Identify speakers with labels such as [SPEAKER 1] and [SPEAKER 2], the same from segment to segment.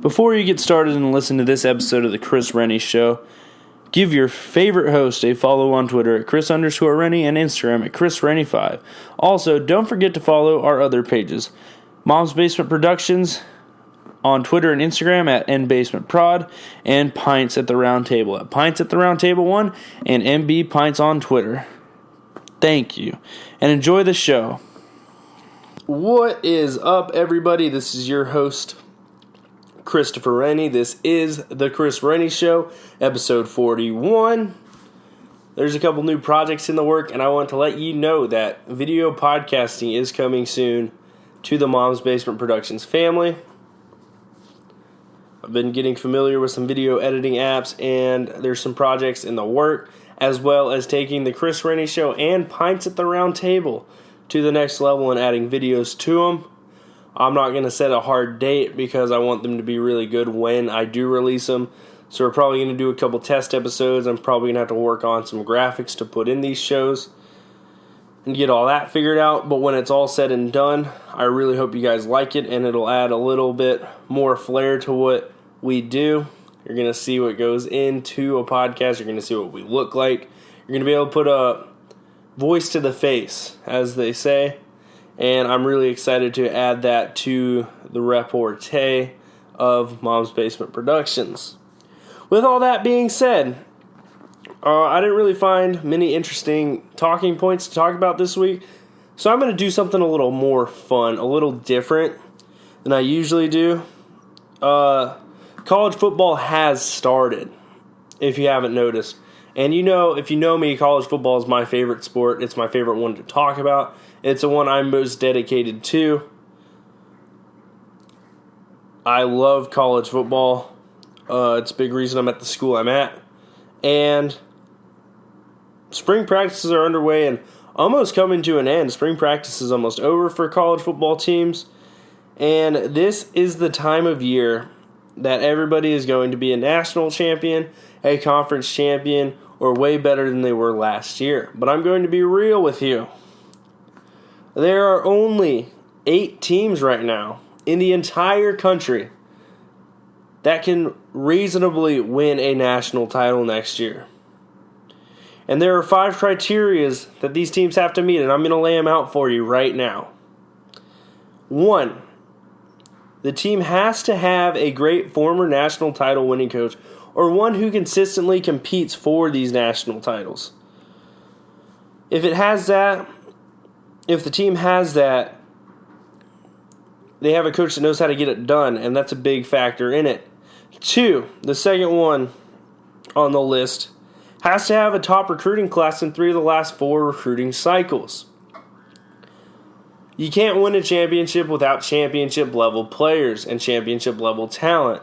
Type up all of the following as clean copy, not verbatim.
[SPEAKER 1] Before you get started and listen to this episode of the Chris Renne Show, give your favorite host a follow on Twitter at Chris_Renne and Instagram at ChrisRenne5. Also, don't forget to follow our other pages. Mom's Basement Productions on Twitter and Instagram at NBasementProd, and Pints at the Round Table at Pints at the Round Table 1 and MB Pints on Twitter. Thank you, and enjoy the show. What is up, everybody? This is your host, Christopher Renne. This is the Chris Renne Show, episode 41. There's a couple new projects in the work, and I want to let you know that video podcasting is coming soon to the Mom's Basement Productions family. I've been getting familiar with some video editing apps, and there's some projects in the work, as well as taking the Chris Renne Show and Pints at the Round Table to the next level and adding videos to them. I'm not going to set a hard date because I want them to be really good when I do release them. So we're probably going to do a couple test episodes. I'm probably going to have to work on some graphics to put in these shows and get all that figured out. But when it's all said and done, I really hope you guys like it, and it'll add a little bit more flair to what we do. You're going to see what goes into a podcast. You're going to see what we look like. You're going to be able to put a voice to the face, as they say. And I'm really excited to add that to the repertoire of Mom's Basement Productions. With all that being said, I didn't really find many interesting talking points to talk about this week. So I'm going to do something a little more fun, a little different than I usually do. College football has started, if you haven't noticed. And if you know me, college football is my favorite sport. It's my favorite one to talk about. It's the one I'm most dedicated to. I love college football. It's a big reason I'm at the school I'm at. And spring practices are underway and almost coming to an end. Spring practice is almost over for college football teams. And this is the time of year that everybody is going to be a national champion, a conference champion, or way better than they were last year. But I'm going to be real with you. There are only 8 teams right now in the entire country that can reasonably win a national title next year. And there are 5 criteria that these teams have to meet, and I'm going to lay them out for you right now. 1, the team has to have a great former national title winning coach, or one who consistently competes for these national titles. If the team has that, they have a coach that knows how to get it done, and that's a big factor in it. 2, the second one on the list, has to have a top recruiting class in 3 of the last 4 recruiting cycles. You can't win a championship without championship-level players and championship-level talent.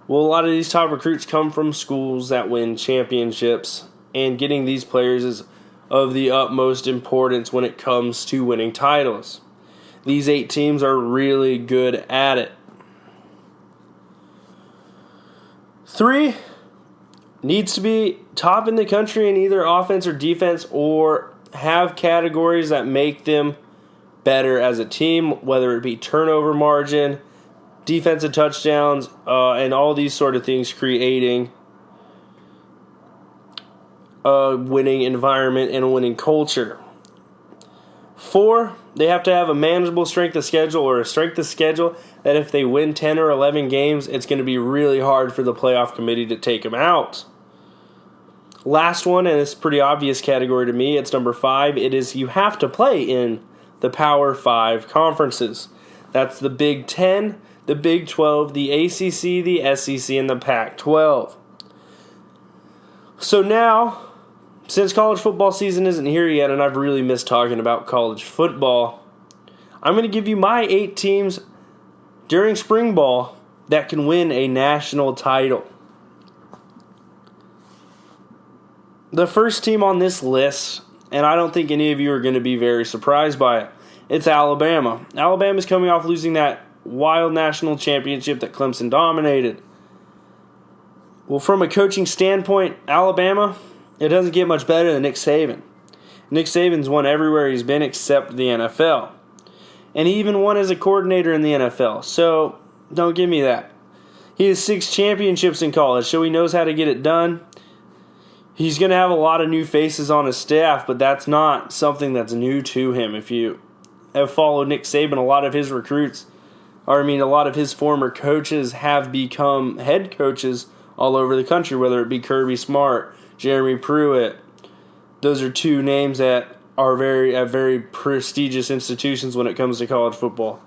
[SPEAKER 1] Well, a lot of these top recruits come from schools that win championships, and getting these players is of the utmost importance when it comes to winning titles. These 8 teams are really good at it. 3, needs to be top in the country in either offense or defense, or have categories that make them better as a team, whether it be turnover margin, defensive touchdowns, and all these sort of things, creating a winning environment and a winning culture. 4, they have to have a manageable strength of schedule, or a strength of schedule that if they win 10 or 11 games, it's going to be really hard for the playoff committee to take them out. Last one, and it's a pretty obvious category to me, it's number 5. It is you have to play in the Power 5 conferences. That's the Big 10, the Big 12, the ACC, the SEC, and the Pac-12. So now, since college football season isn't here yet, and I've really missed talking about college football, I'm going to give you my 8 teams during spring ball that can win a national title. The first team on this list, and I don't think any of you are going to be very surprised by it, it's Alabama. Alabama's coming off losing that wild national championship that Clemson dominated. Well, from a coaching standpoint, Alabama, it doesn't get much better than Nick Saban. Nick Saban's won everywhere he's been except the NFL. And he even won as a coordinator in the NFL. So, don't give me that. He has 6 championships in college, so he knows how to get it done. He's going to have a lot of new faces on his staff, but that's not something that's new to him. If you have followed Nick Saban, a lot of his a lot of his former coaches have become head coaches all over the country, whether it be Kirby Smart, Jeremy Pruitt. Those are 2 names that are at very prestigious institutions when it comes to college football.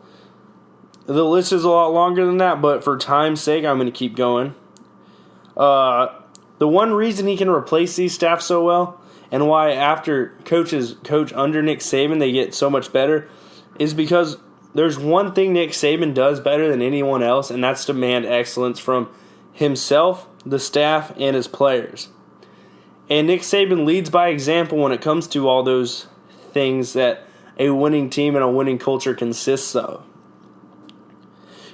[SPEAKER 1] The list is a lot longer than that, but for time's sake, I'm going to keep going. The one reason he can replace these staff so well, and why after coaches coach under Nick Saban they get so much better, is because there's one thing Nick Saban does better than anyone else, and that's demand excellence from himself, the staff, and his players. And Nick Saban leads by example when it comes to all those things that a winning team and a winning culture consists of.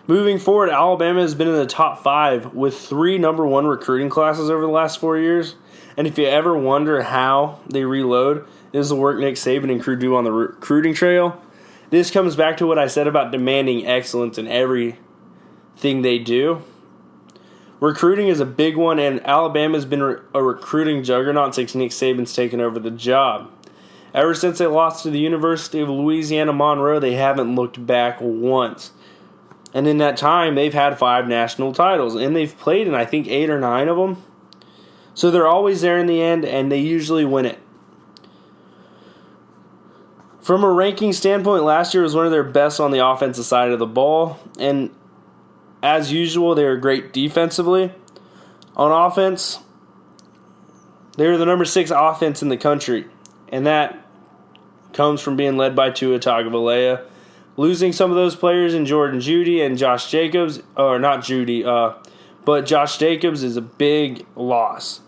[SPEAKER 1] Moving forward, Alabama has been in the top 5 with 3 number 1 recruiting classes over the last 4 years. And if you ever wonder how they reload, it is the work Nick Saban and crew do on the recruiting trail. This comes back to what I said about demanding excellence in everything they do. Recruiting is a big one, and Alabama's been a recruiting juggernaut since Nick Saban's taken over the job. Ever since they lost to the University of Louisiana Monroe, they haven't looked back once. And in that time, they've had 5 national titles, and they've played in, I think, 8 or 9 of them. So they're always there in the end, and they usually win it. From a ranking standpoint, last year was one of their best on the offensive side of the ball, and as usual, they were great defensively. On offense, they were the number 6 offense in the country, and that comes from being led by Tua Tagovailoa. Losing some of those players in Jordan Judy and Josh Jacobs, or not Judy, but Josh Jacobs is a big loss.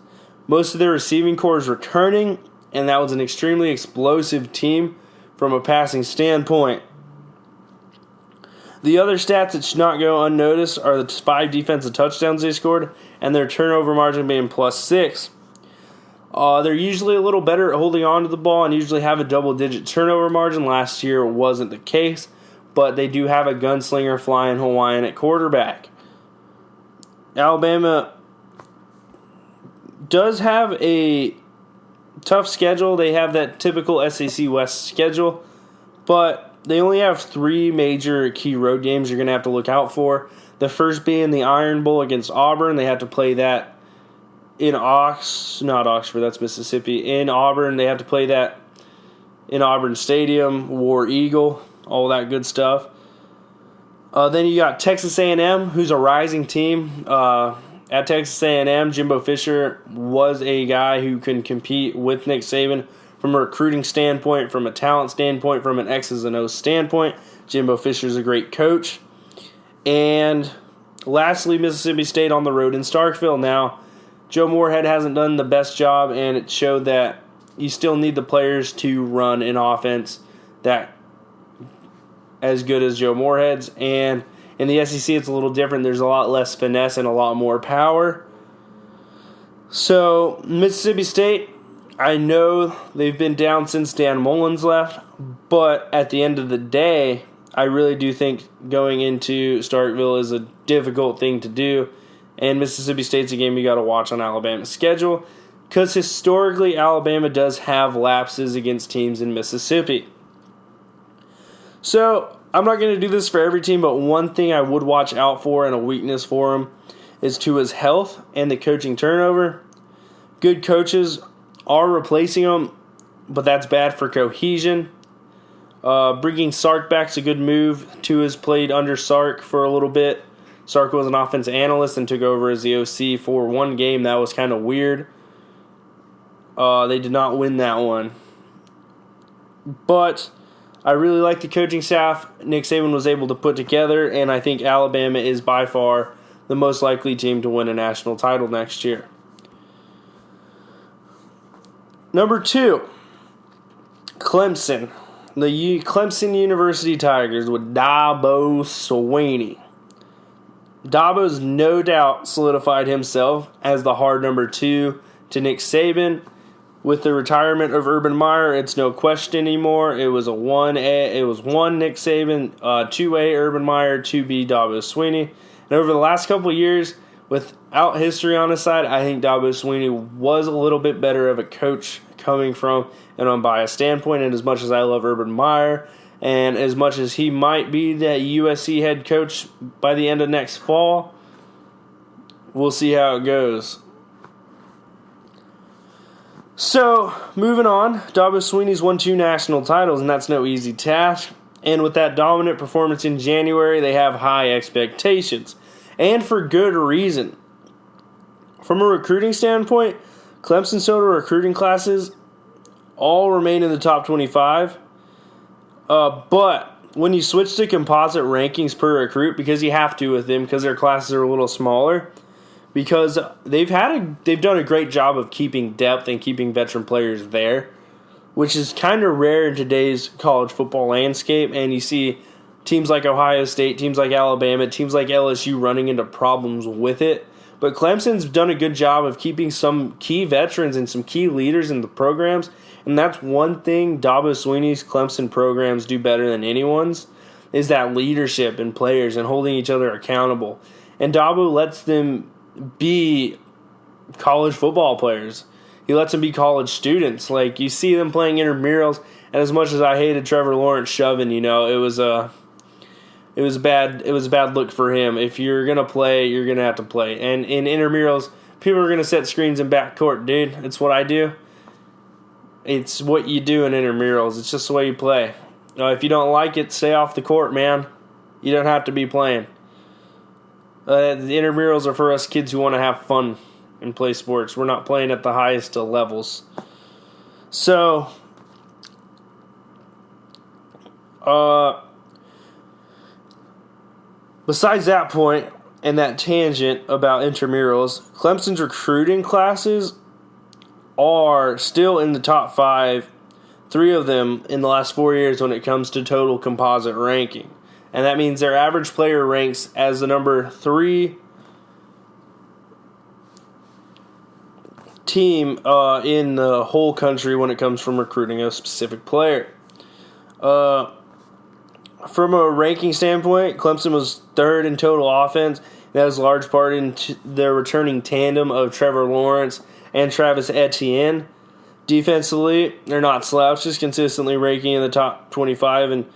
[SPEAKER 1] Most of their receiving core is returning, and that was an extremely explosive team from a passing standpoint. The other stats that should not go unnoticed are the 5 defensive touchdowns they scored and their turnover margin being +6. They're usually a little better at holding on to the ball and usually have a double-digit turnover margin. Last year wasn't the case, but they do have a gunslinger flying Hawaiian at quarterback. Alabama does have a tough schedule. They have that typical SEC West schedule, but they only have 3 major key road games you're going to have to look out for. The first being the Iron Bowl against Auburn. They have to play that in not Oxford, that's Mississippi. In Auburn, they have to play that in Auburn Stadium, War Eagle, all that good stuff. Then you got Texas A&M, who's a rising team. At Texas A&M, Jimbo Fisher was a guy who can compete with Nick Saban from a recruiting standpoint, from a talent standpoint, from an X's and O's standpoint. Jimbo Fisher's a great coach. And lastly, Mississippi State on the road in Starkville. Now, Joe Moorhead hasn't done the best job, and it showed that you still need the players to run an offense that as good as Joe Moorhead's. And in the SEC, it's a little different. There's a lot less finesse and a lot more power. So, Mississippi State, I know they've been down since Dan Mullins left, but at the end of the day, I really do think going into Starkville is a difficult thing to do. And Mississippi State's a game you got to watch on Alabama's schedule because historically Alabama does have lapses against teams in Mississippi. So I'm not going to do this for every team, but one thing I would watch out for and a weakness for him is to his health and the coaching turnover. Good coaches are replacing him, but that's bad for cohesion. Bringing Sark back's a good move. Tua's played under Sark for a little bit. Sark was an offensive analyst and took over as the OC for one game. That was kind of weird. They did not win that one. But I really like the coaching staff Nick Saban was able to put together, and I think Alabama is by far the most likely team to win a national title next year. Number 2, Clemson. The Clemson University Tigers with Dabo Swinney. Dabo's no doubt solidified himself as the hard number 2 to Nick Saban. With the retirement of Urban Meyer, it's no question anymore. It was 1 Nick Saban, 2A Urban Meyer, 2B Dabo Swinney. And over the last couple of years, without history on his side, I think Dabo Swinney was a little bit better of a coach coming from an unbiased standpoint. And as much as I love Urban Meyer, and as much as he might be the USC head coach by the end of next fall, we'll see how it goes. So, moving on, Dabo Swinney's won 2 national titles, and that's no easy task. And with that dominant performance in January, they have high expectations. And for good reason. From a recruiting standpoint, Clemson's total recruiting classes all remain in the top 25. But when you switch to composite rankings per recruit, because you have to with them, because their classes are a little smaller, because they've done a great job of keeping depth and keeping veteran players there, which is kind of rare in today's college football landscape. And you see teams like Ohio State, teams like Alabama, teams like LSU running into problems with it. But Clemson's done a good job of keeping some key veterans and some key leaders in the programs. And that's one thing Dabo Swinney's Clemson programs do better than anyone's, is that leadership in players and holding each other accountable. And Dabo lets them be college football players. He lets them be college students. Like, you see them playing intramurals, and as much as I hated Trevor Lawrence shoving, it was a bad look for him. If you're gonna play, you're gonna have to play. And in intramurals, people are gonna set screens in backcourt, dude. It's what I do. It's what you do in intramurals. It's just the way you play. If you don't like it, stay off the court, man. You don't have to be playing. The intramurals are for us kids who want to have fun and play sports. We're not playing at the highest of levels. So, besides that point and that tangent about intramurals, Clemson's recruiting classes are still in the top 5, 3 of them in the last 4 years when it comes to total composite ranking. And that means their average player ranks as the number 3 team in the whole country when it comes from recruiting a specific player. From a ranking standpoint, Clemson was 3rd in total offense. That was large part in their returning tandem of Trevor Lawrence and Travis Etienne. Defensively, they're not slouches, consistently ranking in the top 25 in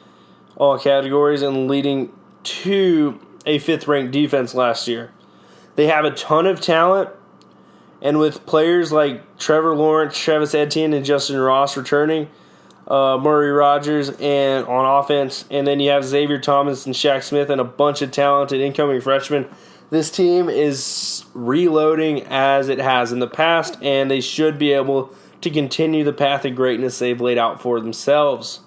[SPEAKER 1] all categories and leading to a 5th-ranked defense last year. They have a ton of talent, and with players like Trevor Lawrence, Travis Etienne, and Justin Ross returning, Murray Rogers and on offense, and then you have Xavier Thomas and Shaq Smith and a bunch of talented incoming freshmen. This team is reloading as it has in the past, and they should be able to continue the path of greatness they've laid out for themselves.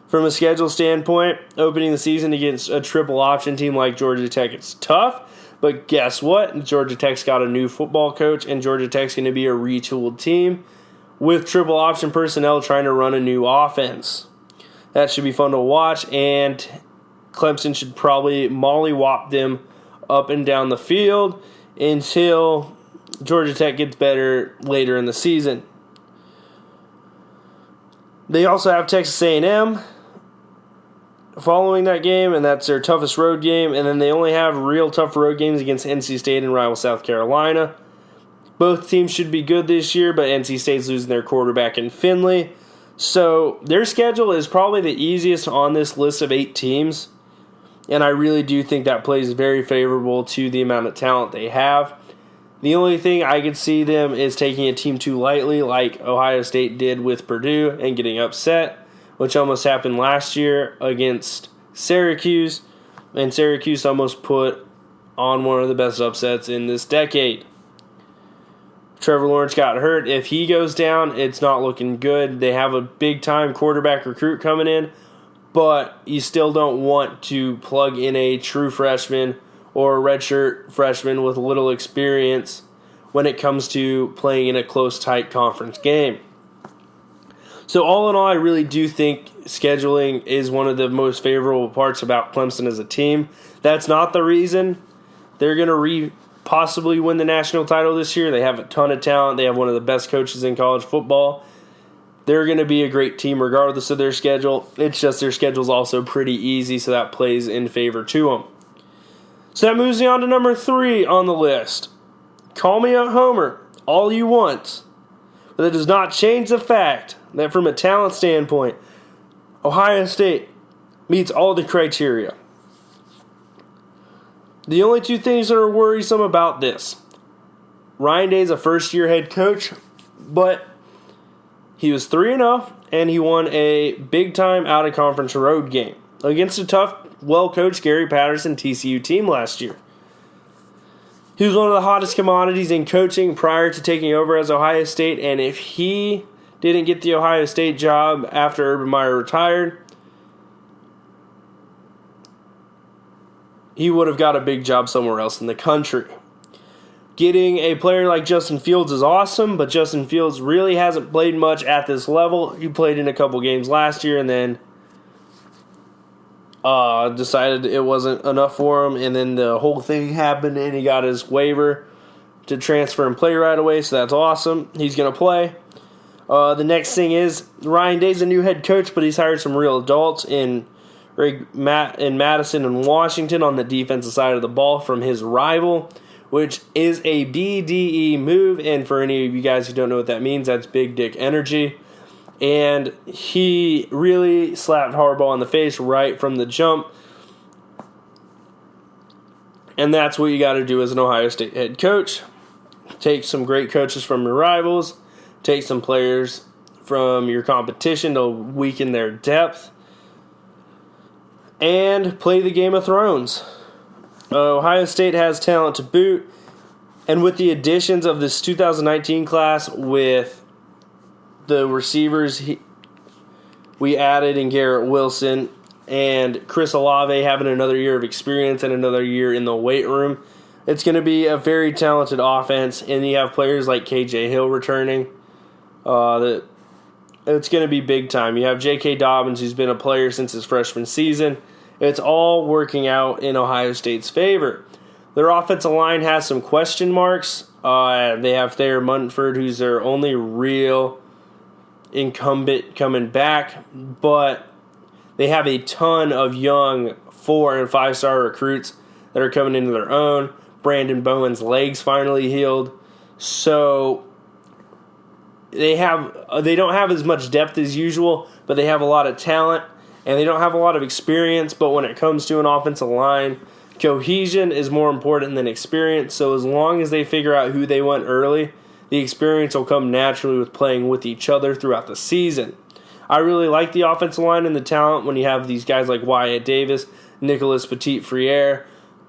[SPEAKER 1] From a schedule standpoint, opening the season against a triple option team like Georgia Tech, it's tough, but guess what? Georgia Tech's got a new football coach, and Georgia Tech's going to be a retooled team with triple option personnel trying to run a new offense. That should be fun to watch, and Clemson should probably mollywop them up and down the field until Georgia Tech gets better later in the season. They also have Texas A&M following that game, and that's their toughest road game, and then they only have real tough road games against NC State and rival South Carolina. Both teams should be good this year, but NC State's losing their quarterback in Finley. So their schedule is probably the easiest on this list of 8 teams, and I really do think that plays very favorable to the amount of talent they have. The only thing I could see them is taking a team too lightly, like Ohio State did with Purdue, and getting upset, which almost happened last year against Syracuse, and Syracuse almost put on one of the best upsets in this decade. Trevor Lawrence got hurt. If he goes down, it's not looking good. They have a big-time quarterback recruit coming in, but you still don't want to plug in a true freshman or a redshirt freshman with little experience when it comes to playing in a close, tight conference game. So all in all, I really do think scheduling is one of the most favorable parts about Clemson as a team. That's not the reason they're going to possibly win the national title this year. They have a ton of talent. They have one of the best coaches in college football. They're going to be a great team regardless of their schedule. It's just their schedule's also pretty easy, so that plays in favor to them. So that moves me on to number 3 on the list. Call me a homer all you want, but that does not change the fact that from a talent standpoint, Ohio State meets all the criteria. The only 2 things that are worrisome about this: Ryan Day's a first-year head coach, but he was 3-0, and he won a big-time out-of-conference road game against a tough, well-coached Gary Patterson TCU team last year. He was one of the hottest commodities in coaching prior to taking over as Ohio State, and if he didn't get the Ohio State job after Urban Meyer retired, he would have got a big job somewhere else in the country. Getting a player like Justin Fields is awesome, but Justin Fields really hasn't played much at this level. He played in a couple games last year and then decided it wasn't enough for him, and then the whole thing happened and he got his waiver to transfer and play right away, so that's awesome. He's going to play. The next thing is Ryan Day's a new head coach, but he's hired some real adults in Madison and Washington on the defensive side of the ball from his rival, which is a BDE move, and for any of you guys who don't know what that means, that's Big Dick Energy. And he really slapped Harbaugh in the face right from the jump. And that's what you got to do as an Ohio State head coach. Take some great coaches from your rivals. Take some players from your competition to weaken their depth. And play the Game of Thrones. Ohio State has talent to boot. And with the additions of this 2019 class with the receivers we added in Garrett Wilson and Chris Olave having another year of experience and another year in the weight room, it's going to be a very talented offense. And you have players like KJ Hill returning. It's going to be big time. You have J.K. Dobbins, who's been a player since his freshman season. It's all working out in Ohio State's favor. Their offensive line has some question marks. They have Thayer Munford, who's their only real incumbent coming back, but they have a ton of young 4- and 5-star recruits that are coming into their own. Brandon Bowen's legs finally healed, so they don't have as much depth as usual, but they have a lot of talent, and they don't have a lot of experience. But when it comes to an offensive line, cohesion is more important than experience. So as long as they figure out who they want early, the experience will come naturally with playing with each other throughout the season. I really like the offensive line and the talent when you have these guys like Wyatt Davis, Nicholas Petit-Frere,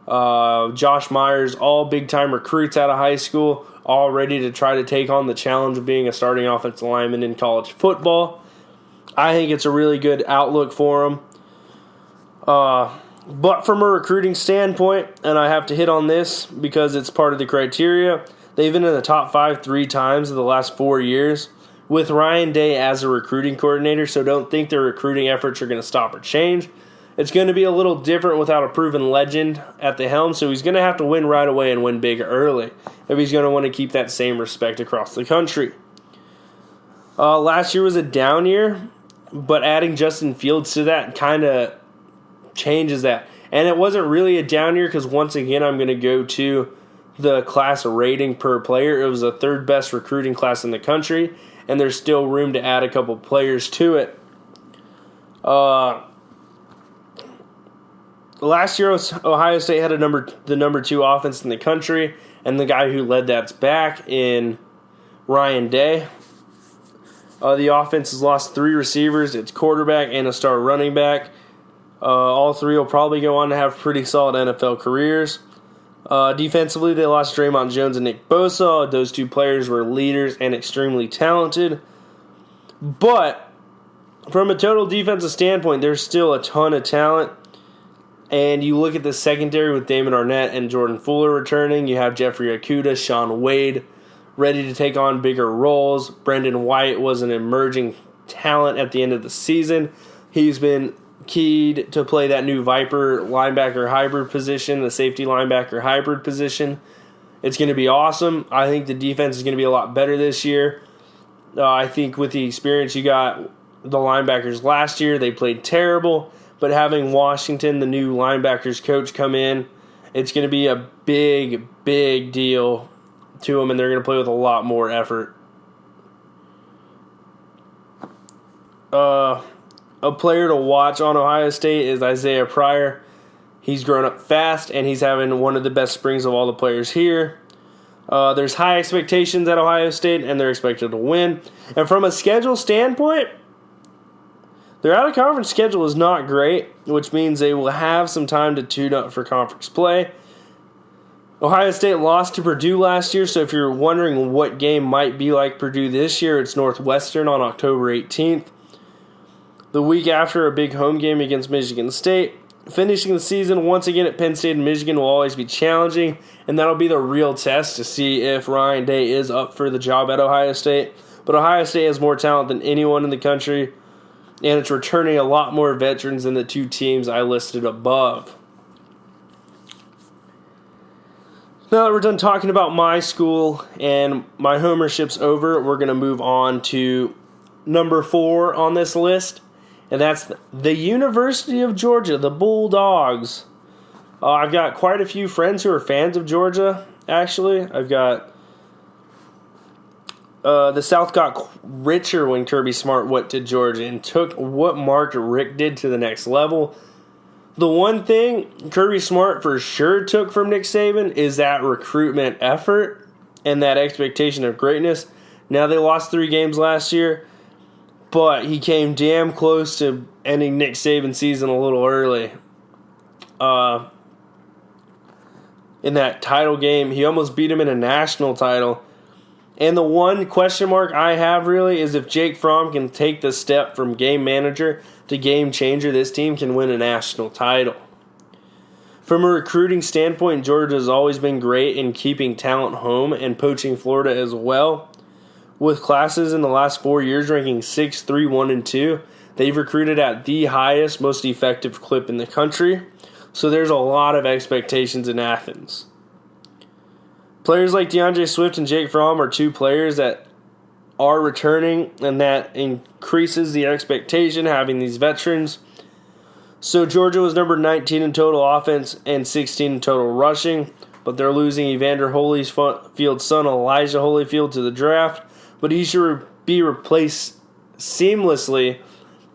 [SPEAKER 1] Josh Myers, all big-time recruits out of high school, all ready to try to take on the challenge of being a starting offensive lineman in college football. I think it's a really good outlook for them. But from a recruiting standpoint, and I have to hit on this because it's part of the criteria, they've been in the top 5 3 times in the last 4 years with Ryan Day as a recruiting coordinator, so don't think their recruiting efforts are going to stop or change. It's going to be a little different without a proven legend at the helm, so he's going to have to win right away and win big early if he's going to want to keep that same respect across the country. Last year was a down year, but adding Justin Fields to that kind of changes that. And it wasn't really a down year because, once again, I'm going to go to the class rating per player. It was the 3rd best recruiting class in the country, and there's still room to add a couple players to it. Last year, Ohio State had the number 2 offense in the country, and the guy who led that's back in Ryan Day. The offense has lost 3 receivers, its quarterback, and a star running back. All 3 will probably go on to have pretty solid NFL careers. Defensively, they lost Draymond Jones and Nick Bosa. Those 2 players were leaders and extremely talented. But from a total defensive standpoint, there's still a ton of talent. And you look at the secondary with Damon Arnett and Jordan Fuller returning. You have Jeffrey Okudah, Sean Wade ready to take on bigger roles. Brendan White was an emerging talent at the end of the season. He's been keyed to play that new Viper linebacker hybrid position, the safety linebacker hybrid position. It's going to be awesome. I think the defense is going to be a lot better this year. I think with the experience you got the linebackers last year, they played terrible. But having Washington, the new linebackers coach, come in it's going to be a big, big deal to them, and they're going to play with a lot more effort. A player to watch on Ohio State is Isaiah Pryor. He's grown up fast, and he's having one of the best springs of all the players here. There's high expectations at Ohio State, and they're expected to win. And from a schedule standpoint, their out-of-conference schedule is not great, which means they will have some time to tune up for conference play. Ohio State lost to Purdue last year, so if you're wondering what game might be like Purdue this year, it's Northwestern on October 18th. The week after, a big home game against Michigan State. Finishing the season once again at Penn State and Michigan will always be challenging, and that'll be the real test to see if Ryan Day is up for the job at Ohio State. But Ohio State has more talent than anyone in the country, and it's returning a lot more veterans than the two teams I listed above. Now that we're done talking about my school and my homership's over, we're going to move on to number 4 on this list. And that's the University of Georgia, the Bulldogs. I've got quite a few friends who are fans of Georgia, actually. I've got the South got richer when Kirby Smart went to Georgia and took what Mark Richt did to the next level. The one thing Kirby Smart for sure took from Nick Saban is that recruitment effort and that expectation of greatness. Now, they lost 3 games last year, but he came damn close to ending Nick Saban's season a little early. In that title game, he almost beat him in a national title. And the one question mark I have really is if Jake Fromm can take the step from game manager to game changer, this team can win a national title. From a recruiting standpoint, Georgia has always been great in keeping talent home and poaching Florida as well. With classes in the last 4 years ranking 6, 3, 1, and 2, they've recruited at the highest, most effective clip in the country. So there's a lot of expectations in Athens. Players like DeAndre Swift and Jake Fromm are 2 players that are returning, and that increases the expectation having these veterans. So Georgia was number 19 in total offense and 16 in total rushing, but they're losing Evander Holyfield's son Elijah Holyfield to the draft. But he should be replaced seamlessly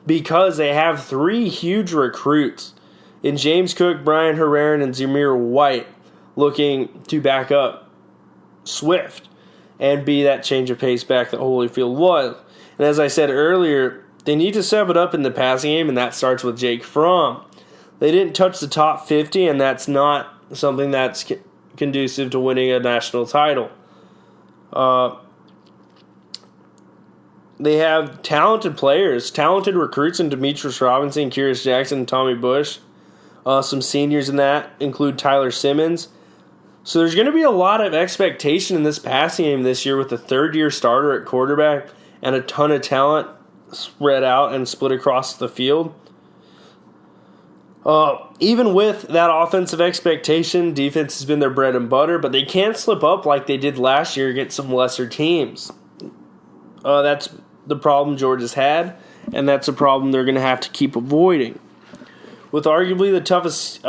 [SPEAKER 1] because they have 3 huge recruits in James Cook, Brian Herrera, and Zamir White looking to back up Swift and be that change of pace back that Holyfield was. And as I said earlier, they need to step it up in the passing game, and that starts with Jake Fromm. They didn't touch the top 50, and that's not something that's conducive to winning a national title. They have talented players, talented recruits in Demetrius Robinson, Kyrus Jackson, and Tommy Bush. Some seniors in that include Tyler Simmons. So there's going to be a lot of expectation in this passing game this year with a third-year starter at quarterback and a ton of talent spread out and split across the field. Even with that offensive expectation, defense has been their bread and butter, but they can't slip up like they did last year against some lesser teams. That's the problem Georgia's had, and that's a problem they're going to have to keep avoiding. With arguably the toughest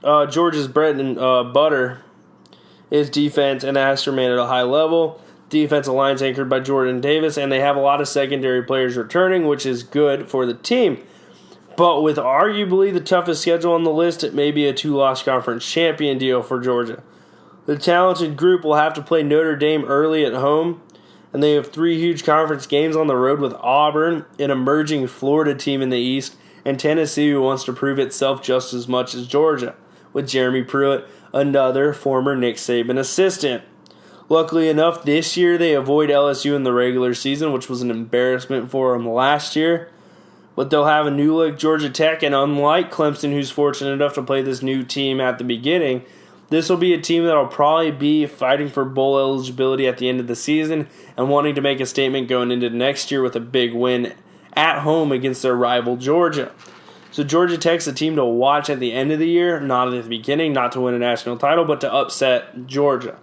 [SPEAKER 1] Georgia's bread and butter is defense, and that has to remain at a high level. Defensive line's anchored by Jordan Davis, and they have a lot of secondary players returning, which is good for the team. But with arguably the toughest schedule on the list, it may be a 2-loss conference champion deal for Georgia. The talented group will have to play Notre Dame early at home, and they have 3 huge conference games on the road with Auburn, an emerging Florida team in the East, and Tennessee, who wants to prove itself just as much as Georgia, with Jeremy Pruitt, another former Nick Saban assistant. Luckily enough, this year they avoid LSU in the regular season, which was an embarrassment for them last year. But they'll have a new-look Georgia Tech, and unlike Clemson, who's fortunate enough to play this new team at the beginning, this will be a team that will probably be fighting for bowl eligibility at the end of the season and wanting to make a statement going into next year with a big win at home against their rival Georgia. So Georgia Tech's a team to watch at the end of the year, not at the beginning, not to win a national title, but to upset Georgia.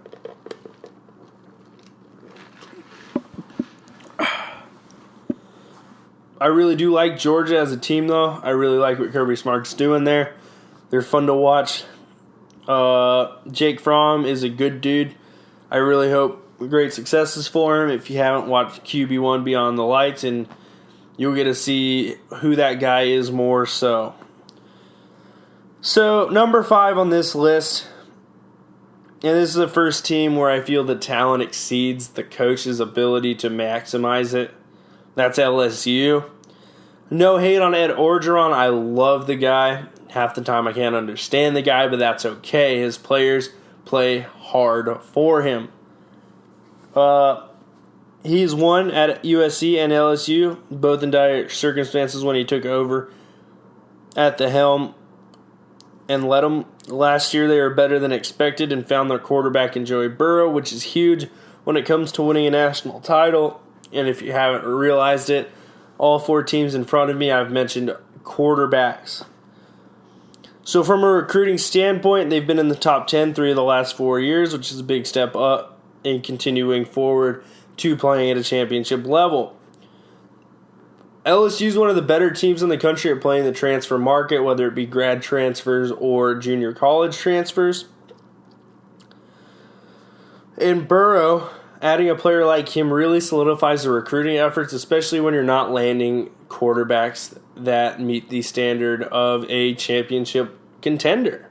[SPEAKER 1] I really do like Georgia as a team, though. I really like what Kirby Smart's doing there. They're fun to watch. Jake Fromm is a good dude. I really hope great successes for him. If you haven't watched QB1 Beyond the Lights, and you'll get to see who that guy is more so. So, number 5 on this list, and this is the first team where I feel the talent exceeds the coach's ability to maximize it. That's LSU. No hate on Ed Orgeron. I love the guy. Half the time I can't understand the guy, but that's okay. His players play hard for him. He's won at USC and LSU, both in dire circumstances when he took over at the helm and led them. Last year they were better than expected and found their quarterback in Joey Burrow, which is huge when it comes to winning a national title. And if you haven't realized it, all 4 teams in front of me, I've mentioned quarterbacks. So from a recruiting standpoint, they've been in the top 10 3 of the last 4 years, which is a big step up in continuing forward to playing at a championship level. LSU is one of the better teams in the country at playing the transfer market, whether it be grad transfers or junior college transfers. In Burrow, adding a player like him really solidifies the recruiting efforts, especially when you're not landing quarterbacks that meet the standard of a championship contender.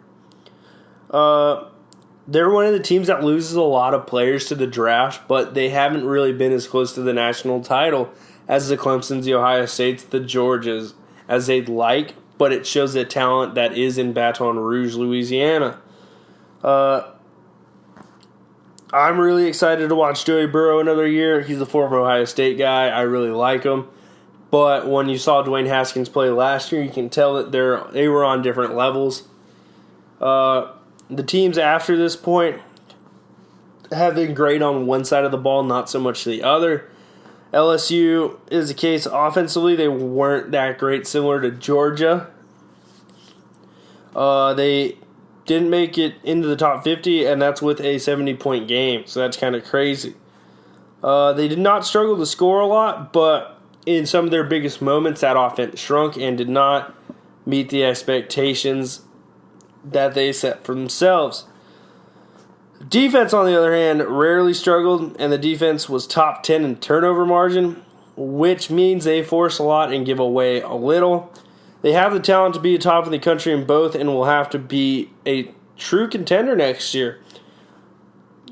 [SPEAKER 1] They're one of the teams that loses a lot of players to the draft, but they haven't really been as close to the national title as the Clemsons, the Ohio States, the Georgias, as they'd like, but it shows the talent that is in Baton Rouge, Louisiana. I'm really excited to watch Joey Burrow another year. He's a former Ohio State guy. I really like him. But when you saw Dwayne Haskins play last year, you can tell that they were on different levels. The teams after this point have been great on one side of the ball, not so much the other. LSU is the case offensively. They weren't that great, similar to Georgia. They didn't make it into the top 50, and that's with a 70-point game, so that's kind of crazy. They did not struggle to score a lot, but in some of their biggest moments, that offense shrunk and did not meet the expectations that they set for themselves. Defense, on the other hand, rarely struggled, and the defense was top 10 in turnover margin, which means they force a lot and give away a little. They have the talent to be top of the country in both and will have to be a true contender next year.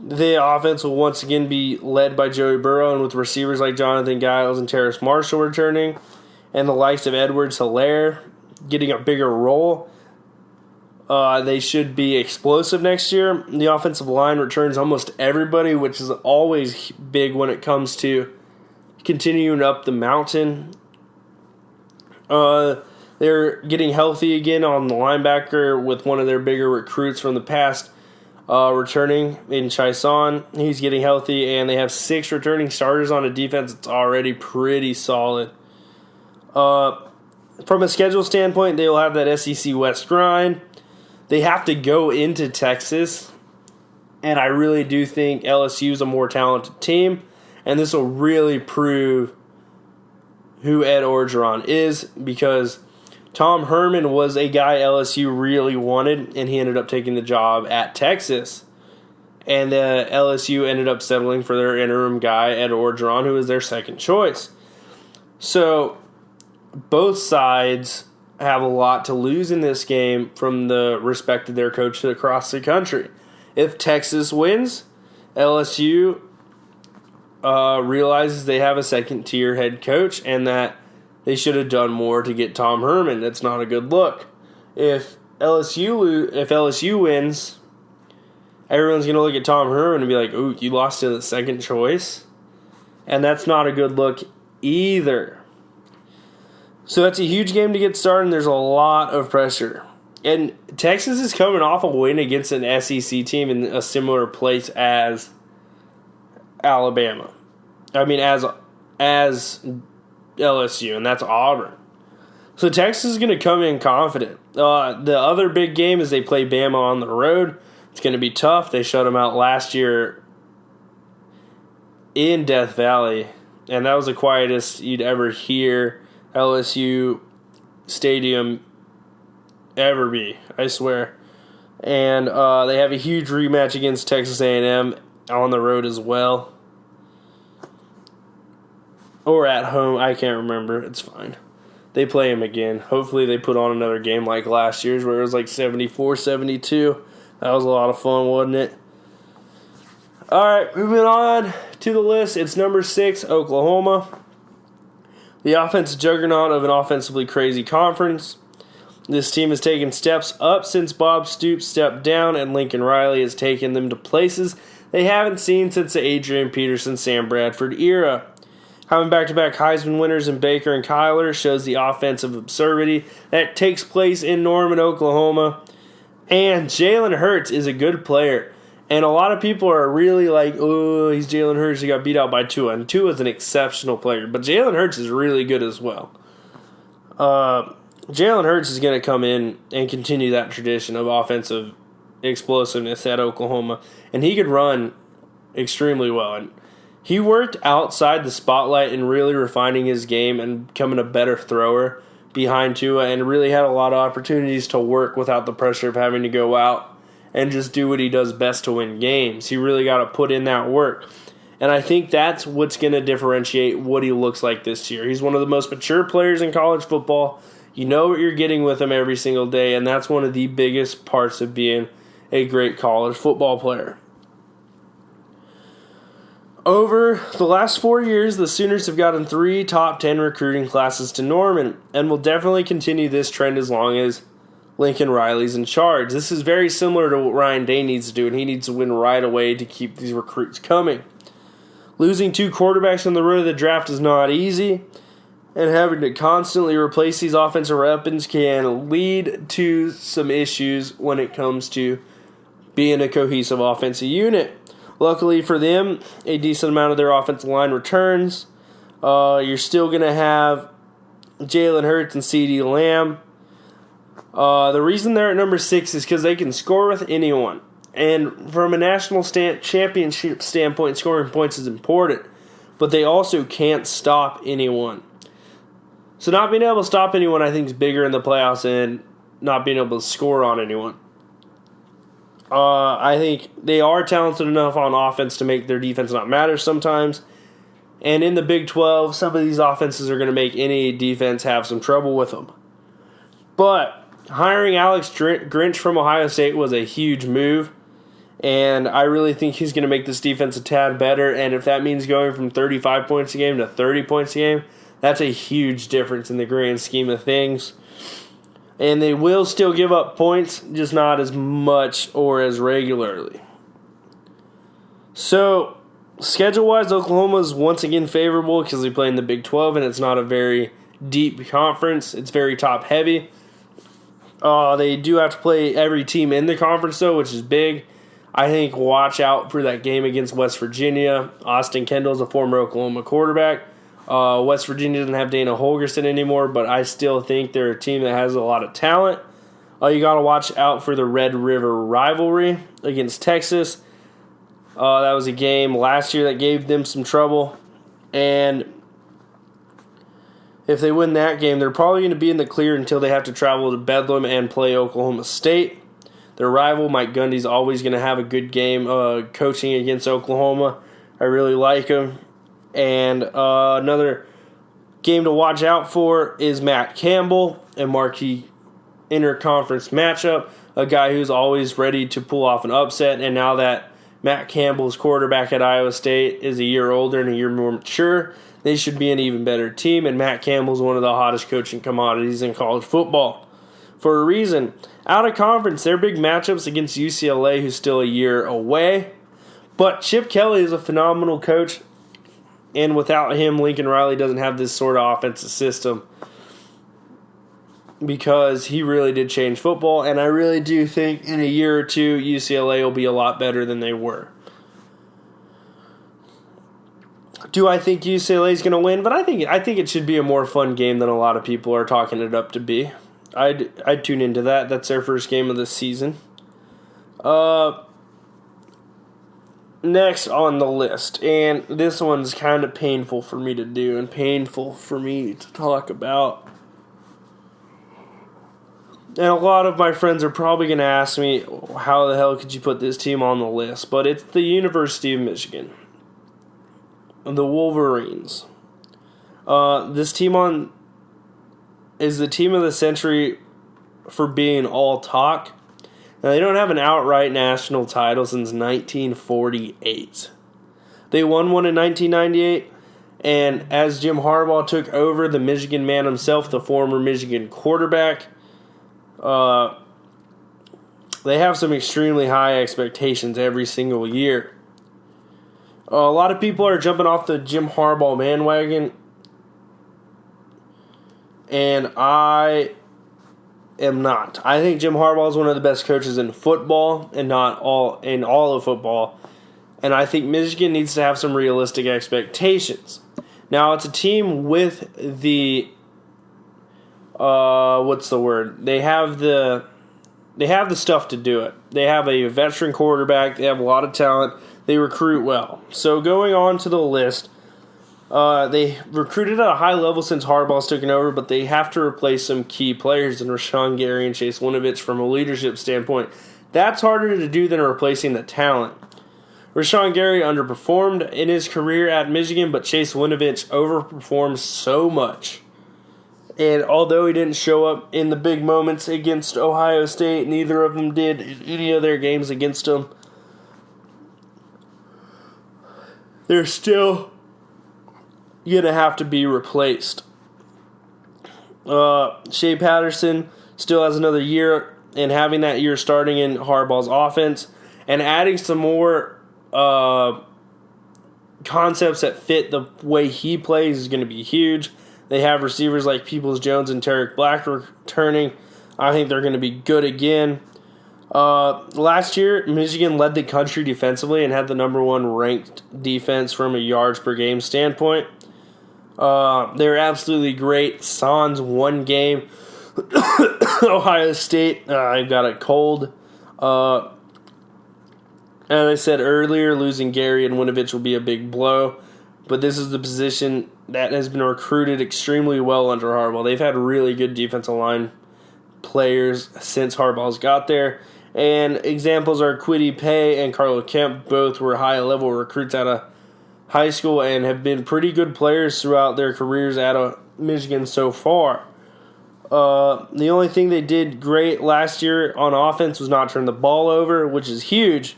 [SPEAKER 1] The offense will once again be led by Joey Burrow, and with receivers like Jonathan Giles and Terrace Marshall returning, and the likes of Edwards-Helaire getting a bigger role, they should be explosive next year. The offensive line returns almost everybody, which is always big when it comes to continuing up the mountain. They're getting healthy again on the linebacker with one of their bigger recruits from the past returning in Chison. He's getting healthy, and they have 6 returning starters on a defense that's already pretty solid. From a schedule standpoint, they will have that SEC West grind. They have to go into Texas, and I really do think LSU is a more talented team, and this will really prove who Ed Orgeron is, because Tom Herman was a guy LSU really wanted, and he ended up taking the job at Texas. And LSU ended up settling for their interim guy, Ed Orgeron, who was their second choice. So both sides have a lot to lose in this game from the respect of their coach across the country. If Texas wins, LSU realizes they have a second-tier head coach and that they should have done more to get Tom Herman. That's not a good look. If LSU wins, everyone's going to look at Tom Herman and be like, ooh, you lost to the second choice? And that's not a good look either. So that's a huge game to get started, and there's a lot of pressure. And Texas is coming off a win against an SEC team in a similar place as Alabama. I mean, as LSU, and that's Auburn. So Texas is going to come in confident. The other big game is they play Bama on the road. It's going to be tough. They shut them out last year in Death Valley, and that was the quietest you'd ever hear LSU Stadium ever be, I swear. And they have a huge rematch against Texas A&M on the road as well. Or at home, I can't remember. It's fine. They play him again. Hopefully they put on another game like last year's where it was like 74-72. That was a lot of fun, wasn't it? All right, moving on to the list. It's number 6, Oklahoma. The offensive juggernaut of an offensively crazy conference. This team has taken steps up since Bob Stoops stepped down, and Lincoln Riley has taken them to places they haven't seen since the Adrian Peterson, Sam Bradford era. Having back-to-back Heisman winners in Baker and Kyler shows the offensive absurdity that takes place in Norman, Oklahoma. And Jalen Hurts is a good player. And a lot of people are really like, oh, he's Jalen Hurts. He got beat out by Tua. And Tua is an exceptional player. But Jalen Hurts is really good as well. Jalen Hurts is going to come in and continue that tradition of offensive explosiveness at Oklahoma. And he could run extremely well. And he worked outside the spotlight and really refining his game and becoming a better thrower behind Tua, and really had a lot of opportunities to work without the pressure of having to go out and just do what he does best to win games. He really got to put in that work. And I think that's what's going to differentiate what he looks like this year. He's one of the most mature players in college football. You know what you're getting with him every single day, and that's one of the biggest parts of being a great college football player. Over the last 4 years, the Sooners have gotten 3 top 10 recruiting classes to Norman, and will definitely continue this trend as long as Lincoln Riley's in charge. This is very similar to what Ryan Day needs to do, and he needs to win right away to keep these recruits coming. Losing 2 quarterbacks on the road of the draft is not easy, and having to constantly replace these offensive weapons can lead to some issues when it comes to being a cohesive offensive unit. Luckily for them, a decent amount of their offensive line returns. You're still going to have Jalen Hurts and CeeDee Lamb. The reason they're at number 6 is because they can score with anyone. And from a national championship standpoint, scoring points is important. But they also can't stop anyone. So not being able to stop anyone, I think, is bigger in the playoffs than not being able to score on anyone. I think they are talented enough on offense to make their defense not matter sometimes. And in the Big 12, some of these offenses are going to make any defense have some trouble with them. But hiring Alex Grinch from Ohio State was a huge move. And I really think he's going to make this defense a tad better. And if that means going from 35 points a game to 30 points a game, that's a huge difference in the grand scheme of things. And they will still give up points, just not as much or as regularly. So, schedule-wise, Oklahoma is once again favorable because they play in the Big 12, and it's not a very deep conference. It's very top-heavy. They do have to play every team in the conference, though, which is big. I think watch out for that game against West Virginia. Austin Kendall is a former Oklahoma quarterback. West Virginia doesn't have Dana Holgorsen anymore, but I still think they're a team that has a lot of talent. You got to watch out for the Red River rivalry against Texas. That was a game last year that gave them some trouble. And if they win that game, they're probably going to be in the clear until they have to travel to Bedlam and play Oklahoma State. Their rival, Mike Gundy's always going to have a good game coaching against Oklahoma. I really like him. And another game to watch out for is Matt Campbell, a marquee interconference matchup, a guy who's always ready to pull off an upset. And now that Matt Campbell's quarterback at Iowa State is a year older and a year more mature, they should be an even better team. And Matt Campbell's one of the hottest coaching commodities in college football. For a reason, out of conference, their big matchups against UCLA, who's still a year away. But Chip Kelly is a phenomenal coach. And without him, Lincoln Riley doesn't have this sort of offensive system because he really did change football. And I really do think in a year or two, UCLA will be a lot better than they were. Do I think UCLA is going to win? But I think it should be a more fun game than a lot of people are talking it up to be. I'd tune into that. That's their first game of the season. Next on the list, and this one's kind of painful for me to do and painful for me to talk about. And a lot of my friends are probably going to ask me, how the hell could you put this team on the list? But it's the University of Michigan. The Wolverines. This team is the team of the century for being all talk. Now, they don't have an outright national title since 1948. They won one in 1998, and as Jim Harbaugh took over, the Michigan man himself, the former Michigan quarterback, they have some extremely high expectations every single year. A lot of people are jumping off the Jim Harbaugh bandwagon, and I am not. I think Jim Harbaugh is one of the best coaches in football, and not all of football. And I think Michigan needs to have some realistic expectations. Now, it's a team with the They have the stuff to do it. They have a veteran quarterback. They have a lot of talent. They recruit well. So going on to the list, they recruited at a high level since Harbaugh's taken over, but they have to replace some key players in Rashawn Gary and Chase Winovich from a leadership standpoint. That's harder to do than replacing the talent. Rashawn Gary underperformed in his career at Michigan, but Chase Winovich overperformed so much. And although he didn't show up in the big moments against Ohio State, neither of them did in any of their games against them. They're still going to have to be replaced. Shea Patterson still has another year, and having that year starting in Harbaugh's offense and adding some more concepts that fit the way he plays is going to be huge. They have receivers like Peoples-Jones and Tarek Black returning. I think they're going to be good again. Last year, Michigan led the country defensively and had the number one ranked defense from a yards per game standpoint. They're absolutely great. Sans one game. Ohio State, got a cold. As I said earlier, losing Gary and Winovich will be a big blow. But this is the position that has been recruited extremely well under Harbaugh. They've had really good defensive line players since Harbaugh's got there. And examples are Kwity Paye and Carlo Kemp. Both were high-level recruits out of high school and have been pretty good players throughout their careers out of Michigan so far. The only thing they did great last year on offense was not turn the ball over, which is huge.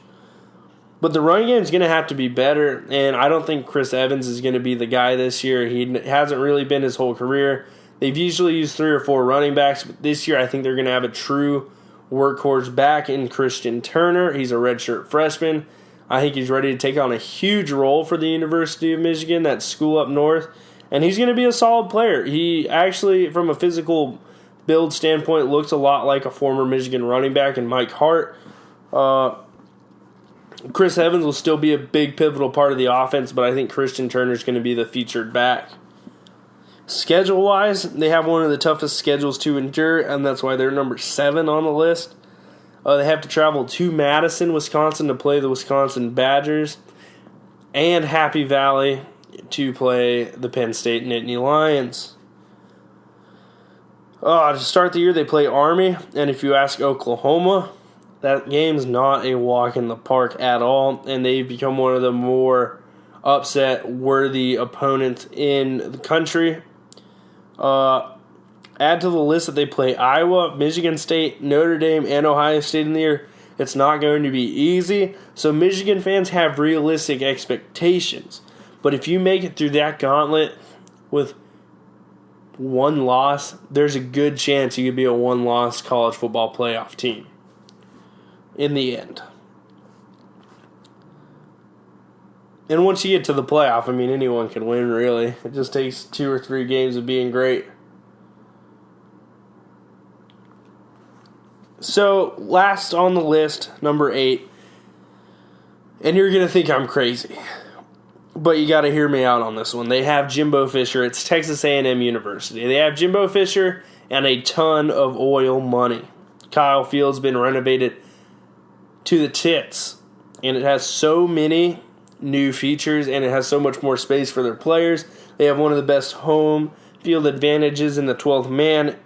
[SPEAKER 1] But the run game is going to have to be better, and I don't think Chris Evans is going to be the guy this year. He hasn't really been his whole career. They've usually used 3 or 4 running backs, but this year I think they're going to have a true workhorse back in Christian Turner. He's a redshirt freshman. I think he's ready to take on a huge role for the University of Michigan, that school up north, and he's going to be a solid player. He actually, from a physical build standpoint, looks a lot like a former Michigan running back in Mike Hart. Chris Evans will still be a big pivotal part of the offense, but I think Christian Turner is going to be the featured back. Schedule-wise, they have one of the toughest schedules to endure, and that's why they're number 7 on the list. They have to travel to Madison, Wisconsin to play the Wisconsin Badgers, and Happy Valley to play the Penn State Nittany Lions. To start the year, they play Army, and if you ask Oklahoma, that game's not a walk in the park at all, and they've become one of the more upset-worthy opponents in the country. Add to the list that they play Iowa, Michigan State, Notre Dame, and Ohio State in the year. It's not going to be easy, so Michigan fans have realistic expectations. But if you make it through that gauntlet with one loss, there's a good chance you could be a one-loss college football playoff team in the end. And once you get to the playoff, I mean, anyone can win, really. It just takes 2 or 3 games of being great. So, last on the list, number 8. And you're going to think I'm crazy, but you got to hear me out on this one. They have Jimbo Fisher. It's Texas A&M University. They have Jimbo Fisher and a ton of oil money. Kyle Field's been renovated to the tits, and it has so many new features, and it has so much more space for their players. They have one of the best home field advantages in the 12th man.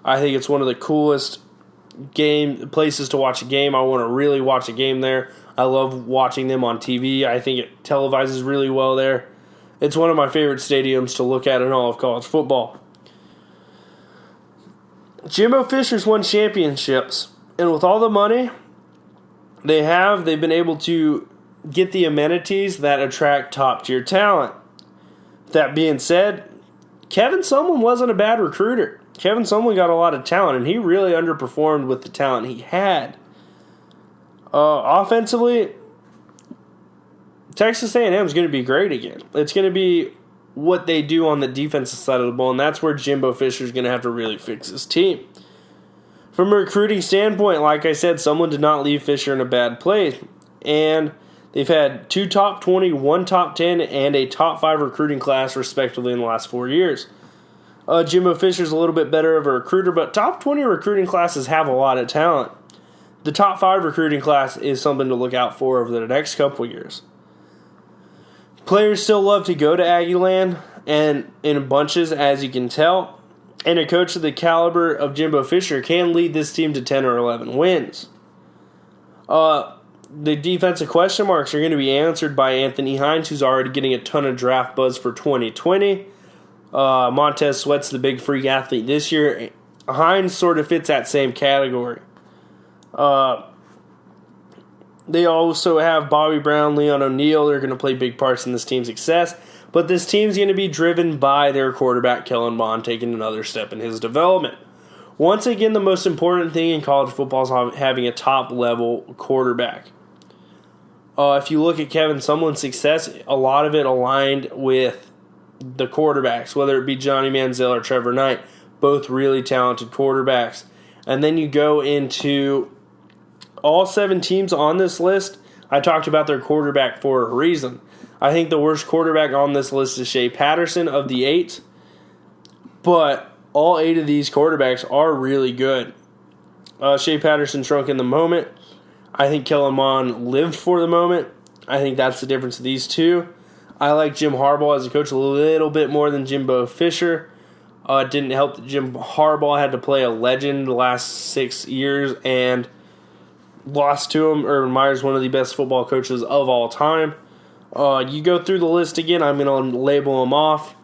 [SPEAKER 1] I think it's one of the coolest places to watch a game. I want to really watch a game there. I love watching them on TV. I think it televises really well there. It's one of my favorite stadiums to look at in all of college football. Jimbo Fisher's won championships, and with all the money they've been able to get the amenities that attract top-tier talent. That being said, Kevin Sumlin wasn't a bad recruiter. Kevin Sumlin got a lot of talent, and he really underperformed with the talent he had. Offensively, Texas A&M is going to be great again. It's going to be what they do on the defensive side of the ball, and that's where Jimbo Fisher is going to have to really fix his team. From a recruiting standpoint, like I said, someone did not leave Fisher in a bad place, and they've had 2 top 20, 1 top 10, and a top 5 recruiting class, respectively, in the last 4 years. Jimbo Fisher's a little bit better of a recruiter, but top 20 recruiting classes have a lot of talent. The top 5 recruiting class is something to look out for over the next couple years. Players still love to go to Aggieland, and in bunches, as you can tell. And a coach of the caliber of Jimbo Fisher can lead this team to 10 or 11 wins. The defensive question marks are going to be answered by Anthony Hines, who's already getting a ton of draft buzz for 2020. Montez Sweat's the big freak athlete this year. Hines sort of fits that same category. They also have Bobby Brown, Leon O'Neal. They're going to play big parts in this team's success. But this team's going to be driven by their quarterback, Kellen Mond, taking another step in his development. Once again, the most important thing in college football is having a top-level quarterback. If you look at Kevin Sumlin's success, a lot of it aligned with the quarterbacks, whether it be Johnny Manziel or Trevor Knight, both really talented quarterbacks. And then you go into all 7 teams on this list. I talked about their quarterback for a reason. I think the worst quarterback on this list is Shea Patterson of the 8, but all 8 of these quarterbacks are really good. Shea Patterson shrunk in the moment. I think Kellen Mond lived for the moment. I think that's the difference of these two. I like Jim Harbaugh as a coach a little bit more than Jimbo Fisher. It didn't help that Jim Harbaugh had to play a legend the last 6 years and lost to him. Urban Meyer's one of the best football coaches of all time. You go through the list again, I'm going to label them off.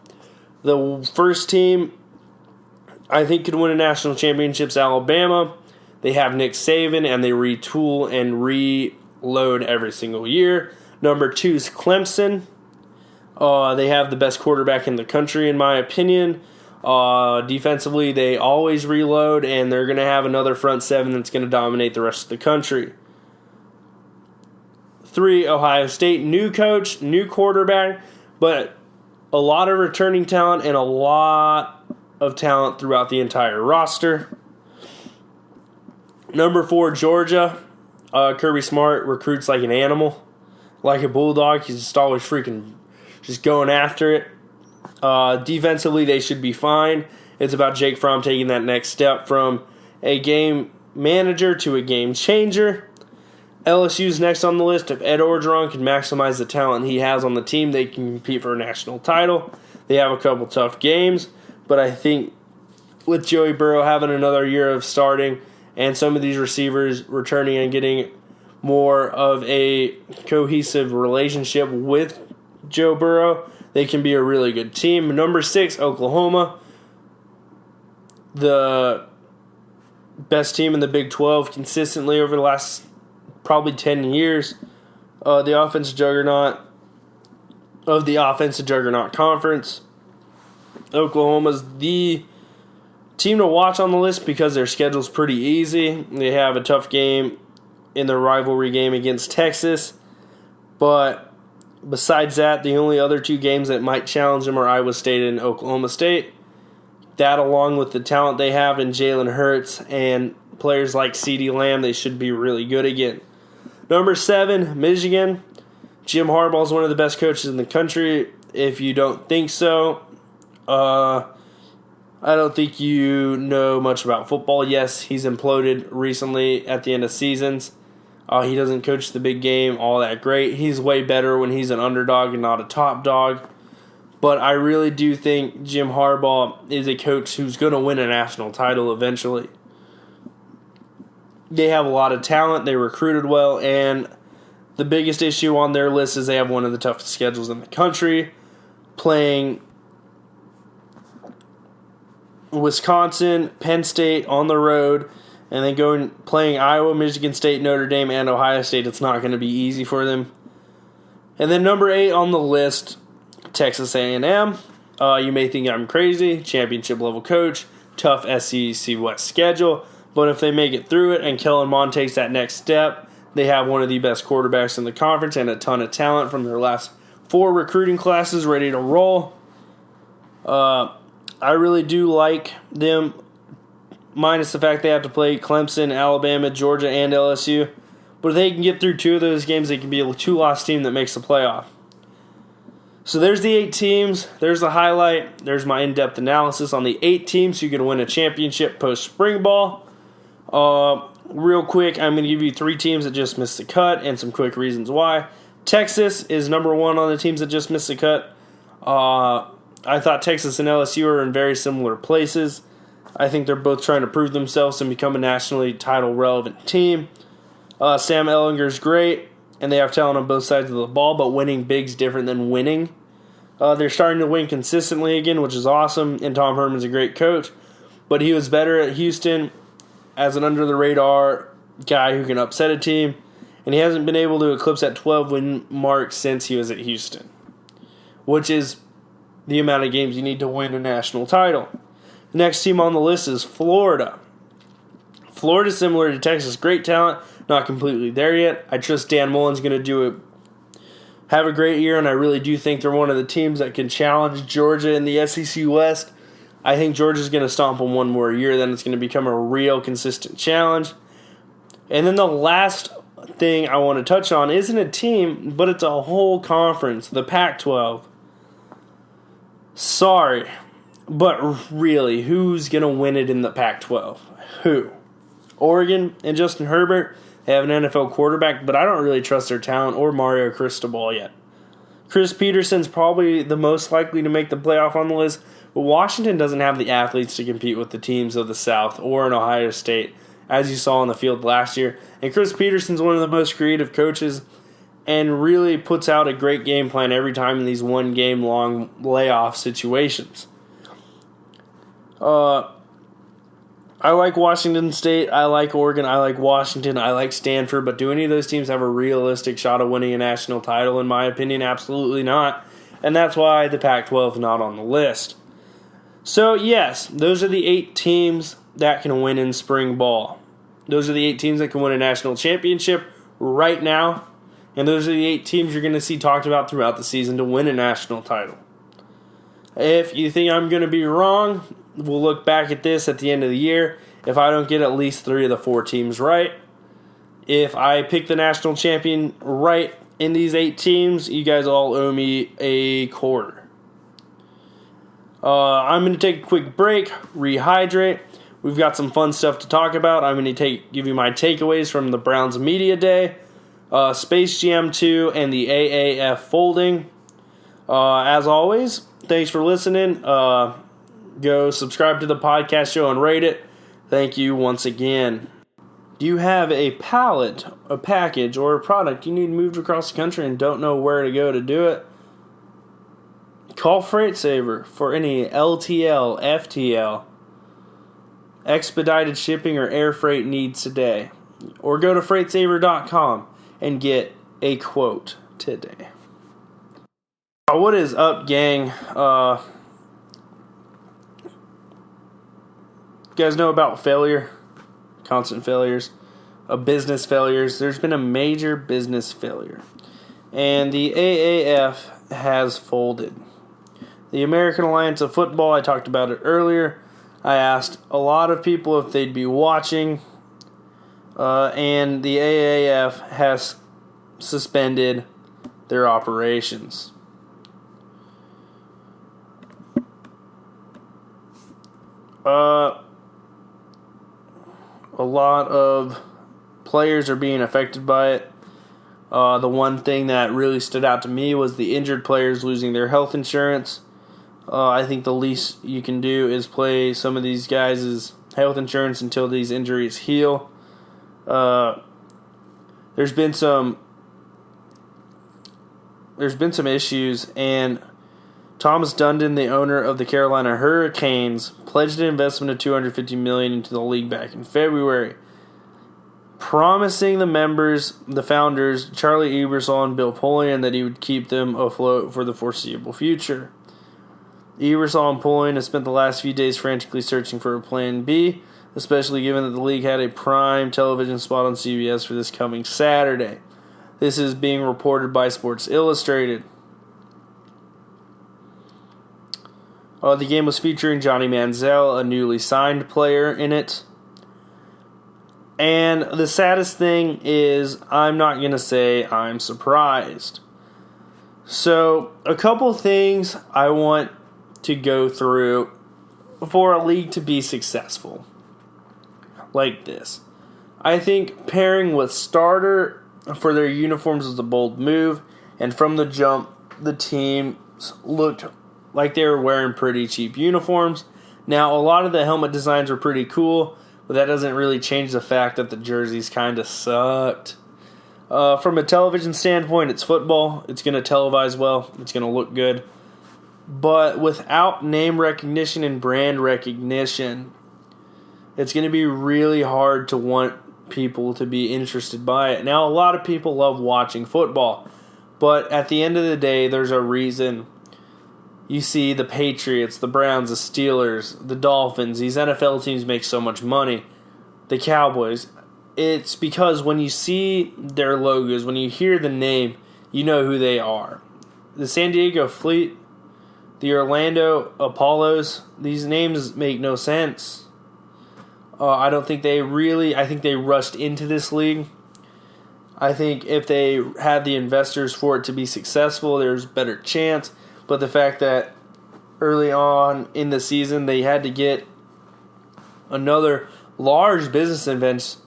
[SPEAKER 1] The first team I think could win a national championship's Alabama. They have Nick Saban, and they retool and reload every single year. Number 2 is Clemson. They have the best quarterback in the country, in my opinion. Defensively, they always reload, and they're going to have another front 7 that's going to dominate the rest of the country. 3, Ohio State, new coach, new quarterback, but a lot of returning talent and a lot of talent throughout the entire roster. Number 4, Georgia. Kirby Smart recruits like an animal, like a bulldog. He's just always just going after it. Defensively, they should be fine. It's about Jake Fromm taking that next step from a game manager to a game changer. LSU's next on the list. If Ed Orgeron can maximize the talent he has on the team, they can compete for a national title. They have a couple tough games, but I think with Joey Burrow having another year of starting and some of these receivers returning and getting more of a cohesive relationship with Joe Burrow, they can be a really good team. Number 6, Oklahoma. The best team in the Big 12 consistently over the last probably 10 years. The offensive juggernaut of the offensive juggernaut conference. Oklahoma's the team to watch on the list because their schedule's pretty easy. They have a tough game in their rivalry game against Texas. But besides that, the only other 2 games that might challenge them are Iowa State and Oklahoma State. That, along with the talent they have in Jalen Hurts and players like CeeDee Lamb, they should be really good again. Number 7, Michigan. Jim Harbaugh is one of the best coaches in the country. If you don't think so, I don't think you know much about football. Yes, he's imploded recently at the end of seasons. He doesn't coach the big game all that great. He's way better when he's an underdog and not a top dog. But I really do think Jim Harbaugh is a coach who's going to win a national title eventually. they have a lot of talent. They recruited well, and the biggest issue on their list is they have one of the toughest schedules in the country, playing Wisconsin, Penn State on the road, and then playing Iowa, Michigan State, Notre Dame, and Ohio State. It's not going to be easy for them. And then number 8 on the list, Texas A&M. You may think I'm crazy. Championship-level coach, tough SEC West schedule. But if they make it through it and Kellen Mond takes that next step, they have one of the best quarterbacks in the conference and a ton of talent from their last 4 recruiting classes ready to roll. I really do like them, minus the fact they have to play Clemson, Alabama, Georgia, and LSU. But if they can get through 2 of those games, they can be a 2-loss team that makes the playoff. So there's the 8 teams. There's the highlight. There's my in-depth analysis on the 8 teams who can win a championship post-spring ball. Real quick, I'm going to give you 3 teams that just missed the cut and some quick reasons why. Texas is number 1 on the teams that just missed the cut. I thought Texas and LSU are in very similar places. I think they're both trying to prove themselves and become a nationally title-relevant team. Sam Ehlinger's great, and they have talent on both sides of the ball, but winning big's different than winning. They're starting to win consistently again, which is awesome, and Tom Herman's a great coach. But he was better at Houston as an under-the-radar guy who can upset a team, and he hasn't been able to eclipse that 12-win mark since he was at Houston, which is the amount of games you need to win a national title. Next team on the list is Florida. Florida's similar to Texas. Great talent, not completely there yet. I trust Dan Mullen's going to have a great year, and I really do think they're one of the teams that can challenge Georgia in the SEC West. I think Georgia's going to stomp them one more year, then it's going to become a real consistent challenge. And then the last thing I want to touch on isn't a team, but it's a whole conference, the Pac-12. Sorry, but really, who's going to win it in the Pac-12? Who? Oregon and Justin Herbert. They have an NFL quarterback, but I don't really trust their talent or Mario Cristobal yet. Chris Peterson's probably the most likely to make the playoff on the list, but Washington doesn't have the athletes to compete with the teams of the South or in Ohio State, as you saw on the field last year. And Chris Peterson's one of the most creative coaches and really puts out a great game plan every time in these one-game-long layoff situations. I like Washington State, I like Oregon, I like Washington, I like Stanford, but do any of those teams have a realistic shot of winning a national title? In my opinion, absolutely not. And that's why the Pac-12 is not on the list. So, yes, those are the 8 teams that can win in spring ball. Those are the 8 teams that can win a national championship right now. And those are the 8 teams you're going to see talked about throughout the season to win a national title. If you think I'm going to be wrong, we'll look back at this at the end of the year. If I don't get at least 3 of the 4 teams right, if I pick the national champion right in these 8 teams, you guys all owe me a quarter. I'm going to take a quick break, rehydrate. We've got some fun stuff to talk about. I'm going to give you my takeaways from the Browns Media Day, Space Jam 2, and the AAF folding. As always, thanks for listening. Go subscribe to the podcast show and rate it. Thank you once again. Do you have a pallet, a package, or a product you need moved across the country and don't know where to go to do it? Call Freight Saver for any LTL, FTL, expedited shipping, or air freight needs today. Or go to freightsaver.com and get a quote today. What is up, gang? You guys know about failure? Constant failures. Business failures. There's been a major business failure. And the AAF has folded. The American Alliance of Football, I talked about it earlier. I asked a lot of people if they'd be watching. And the AAF has suspended their operations. A lot of players are being affected by it. The one thing that really stood out to me was the injured players losing their health insurance. I think the least you can do is play some of these guys' health insurance until these injuries heal. There's been some issues, and Thomas Dundon, the owner of the Carolina Hurricanes, pledged an investment of $250 million into the league back in February, promising the founders, Charlie Ebersol and Bill Polian, that he would keep them afloat for the foreseeable future. Ebersol and Polian have spent the last few days frantically searching for a plan B, especially given that the league had a prime television spot on CBS for this coming Saturday. This is being reported by Sports Illustrated. The game was featuring Johnny Manziel, a newly signed player in it. And the saddest thing is, I'm not going to say I'm surprised. So, a couple things I want to go through for a league to be successful. Like this. I think pairing with starter for their uniforms was a bold move. And from the jump, the teams looked like they were wearing pretty cheap uniforms. Now, a lot of the helmet designs were pretty cool, but that doesn't really change the fact that the jerseys kind of sucked. From a television standpoint, it's football. It's going to televise well. It's going to look good. But without name recognition and brand recognition, it's going to be really hard to want people to be interested by it. Now, a lot of people love watching football, but at the end of the day, there's a reason you see the Patriots, the Browns, the Steelers, the Dolphins, these NFL teams make so much money, the Cowboys. It's because when you see their logos, when you hear the name, you know who they are. The San Diego Fleet, the Orlando Apollos, these names make no sense. I think they rushed into this league. I think if they had the investors for it to be successful, there's a better chance. But the fact that early on in the season they had to get another large business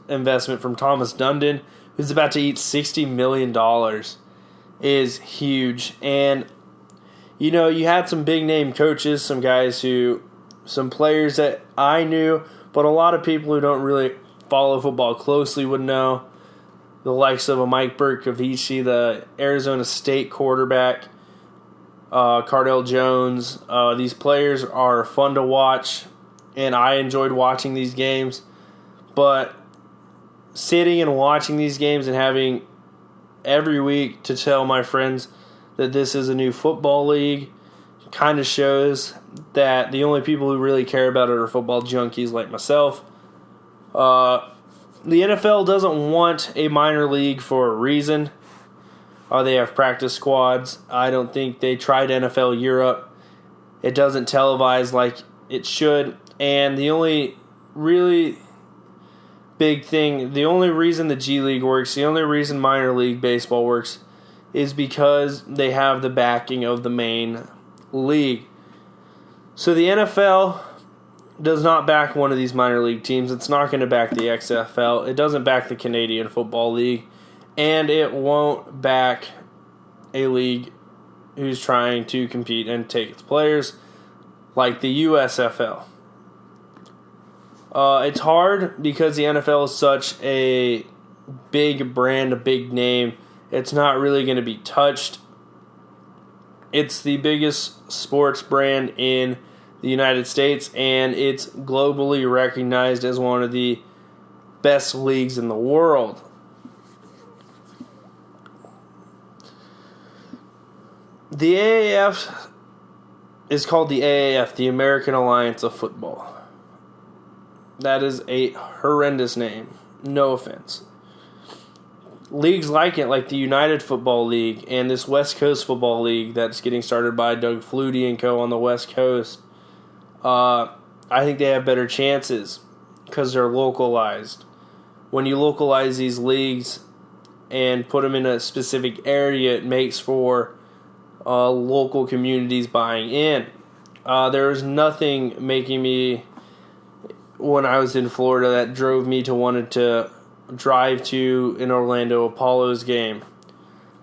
[SPEAKER 1] investment from Thomas Dundon, who's about to eat $60 million, is huge. And, you know, you had some big-name coaches, some players that I knew, but a lot of people who don't really follow football closely would know. The likes of a Mike Bercovici, the Arizona State quarterback, Cardell Jones. These players are fun to watch, and I enjoyed watching these games. But sitting and watching these games and having every week to tell my friends that this is a new football league kind of shows that the only people who really care about it are football junkies like myself. The NFL doesn't want a minor league for a reason. They have practice squads. I don't think they tried NFL Europe. It doesn't televise like it should. And the only really big thing, the only reason the G League works, the only reason minor league baseball works, is because they have the backing of the main league. So the NFL does not back one of these minor league teams. It's not going to back the XFL. It doesn't back the Canadian Football League. And it won't back a league who's trying to compete and take its players like the USFL. It's hard because the NFL is such a big brand, a big name. It's not really going to be touched. It's the biggest sports brand in the United States, and it's globally recognized as one of the best leagues in the world. The AAF is called the AAF, the American Alliance of Football. That is a horrendous name. No offense. Leagues like it, like the United Football League and this West Coast Football League that's getting started by Doug Flutie and co. on the West Coast, I think they have better chances because they're localized. When you localize these leagues and put them in a specific area, it makes for local communities buying in. There was nothing making me, when I was in Florida, that drove me to wanted to drive to an Orlando Apollos game.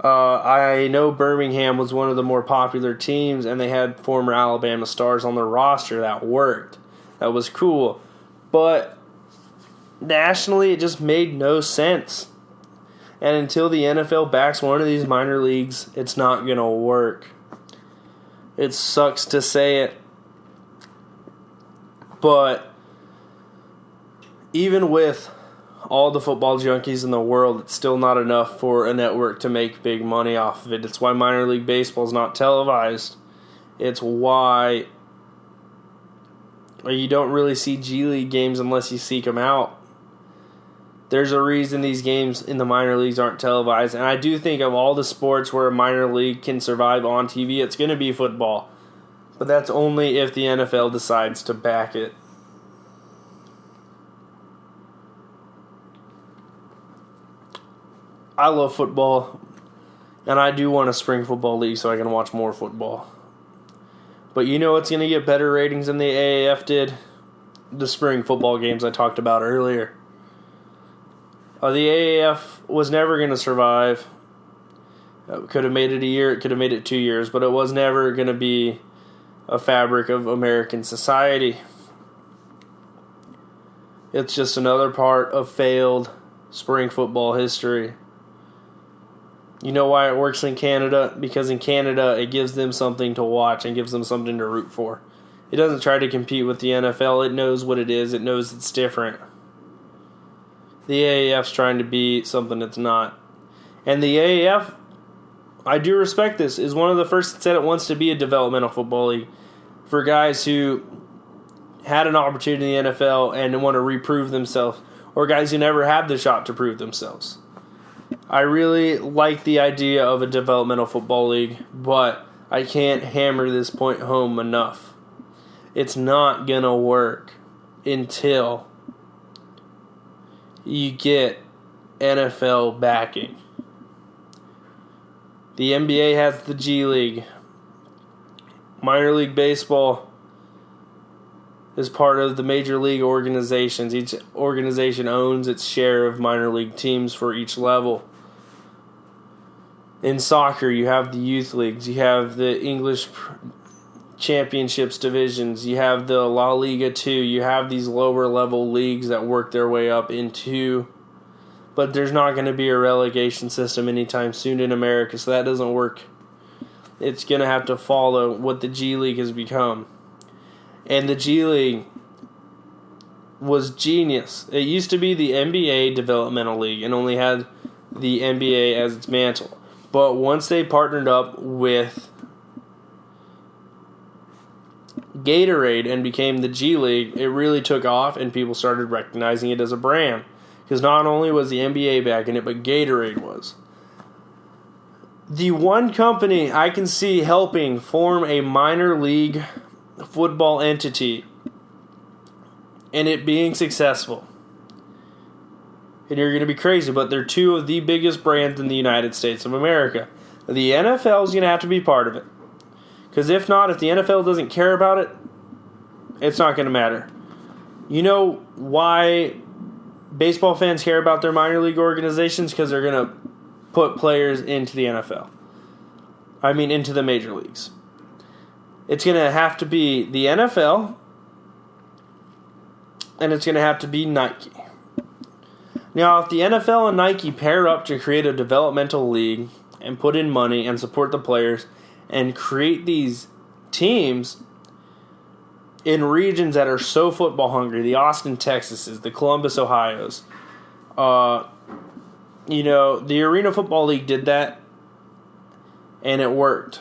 [SPEAKER 1] I know Birmingham was one of the more popular teams, and they had former Alabama stars on their roster. That worked. That was cool. But nationally, it just made no sense. And until the NFL backs one of these minor leagues, it's not going to work. It sucks to say it. But even with all the football junkies in the world, it's still not enough for a network to make big money off of it. It's why minor league baseball is not televised. It's why you don't really see G League games unless you seek them out. There's a reason these games in the minor leagues aren't televised. And I do think of all the sports where a minor league can survive on TV, it's going to be football. But that's only if the NFL decides to back it. I love football, and I do want a spring football league so I can watch more football. But you know what's going to get better ratings than the AAF did? The spring football games I talked about earlier. The AAF was never going to survive. It could have made it a year, it could have made it 2 years, but it was never going to be a fabric of American society. It's just another part of failed spring football history. You know why it works in Canada? Because in Canada, it gives them something to watch and gives them something to root for. It doesn't try to compete with the NFL. It knows what it is. It knows it's different. The AAF's trying to be something it's not. And the AAF, I do respect this, is one of the first that said it wants to be a developmental football league for guys who had an opportunity in the NFL and want to reprove themselves, or guys who never had the shot to prove themselves. I really like the idea of a developmental football league, but I can't hammer this point home enough. It's not going to work until you get NFL backing. The NBA has the G League. Minor League Baseball is part of the major league organizations. Each organization owns its share of minor league teams for each level. In soccer, you have the youth leagues. You have the English championships divisions. You have the La Liga 2. You have these lower level leagues that work their way up into. But there's not going to be a relegation system anytime soon in America, so that doesn't work. It's going to have to follow what the G League has become. And the G League was genius. It used to be the NBA developmental league and only had the NBA as its mantle. But once they partnered up with Gatorade and became the G League, it really took off and people started recognizing it as a brand. Because not only was the NBA backing it, but Gatorade was. The one company I can see helping form a minor league football entity and it being successful, and you're going to be crazy, but they're two of the biggest brands in the United States of America. The NFL is going to have to be part of it. Because if not, if the NFL doesn't care about it, it's not going to matter. You know why baseball fans care about their minor league organizations? Because they're going to put players into the NFL. I mean, into the major leagues. It's going to have to be the NFL, and it's going to have to be Nike. Now, if the NFL and Nike pair up to create a developmental league and put in money and support the players and create these teams in regions that are so football hungry, the Austin, Texases, the Columbus, Ohios, the Arena Football League did that, and it worked.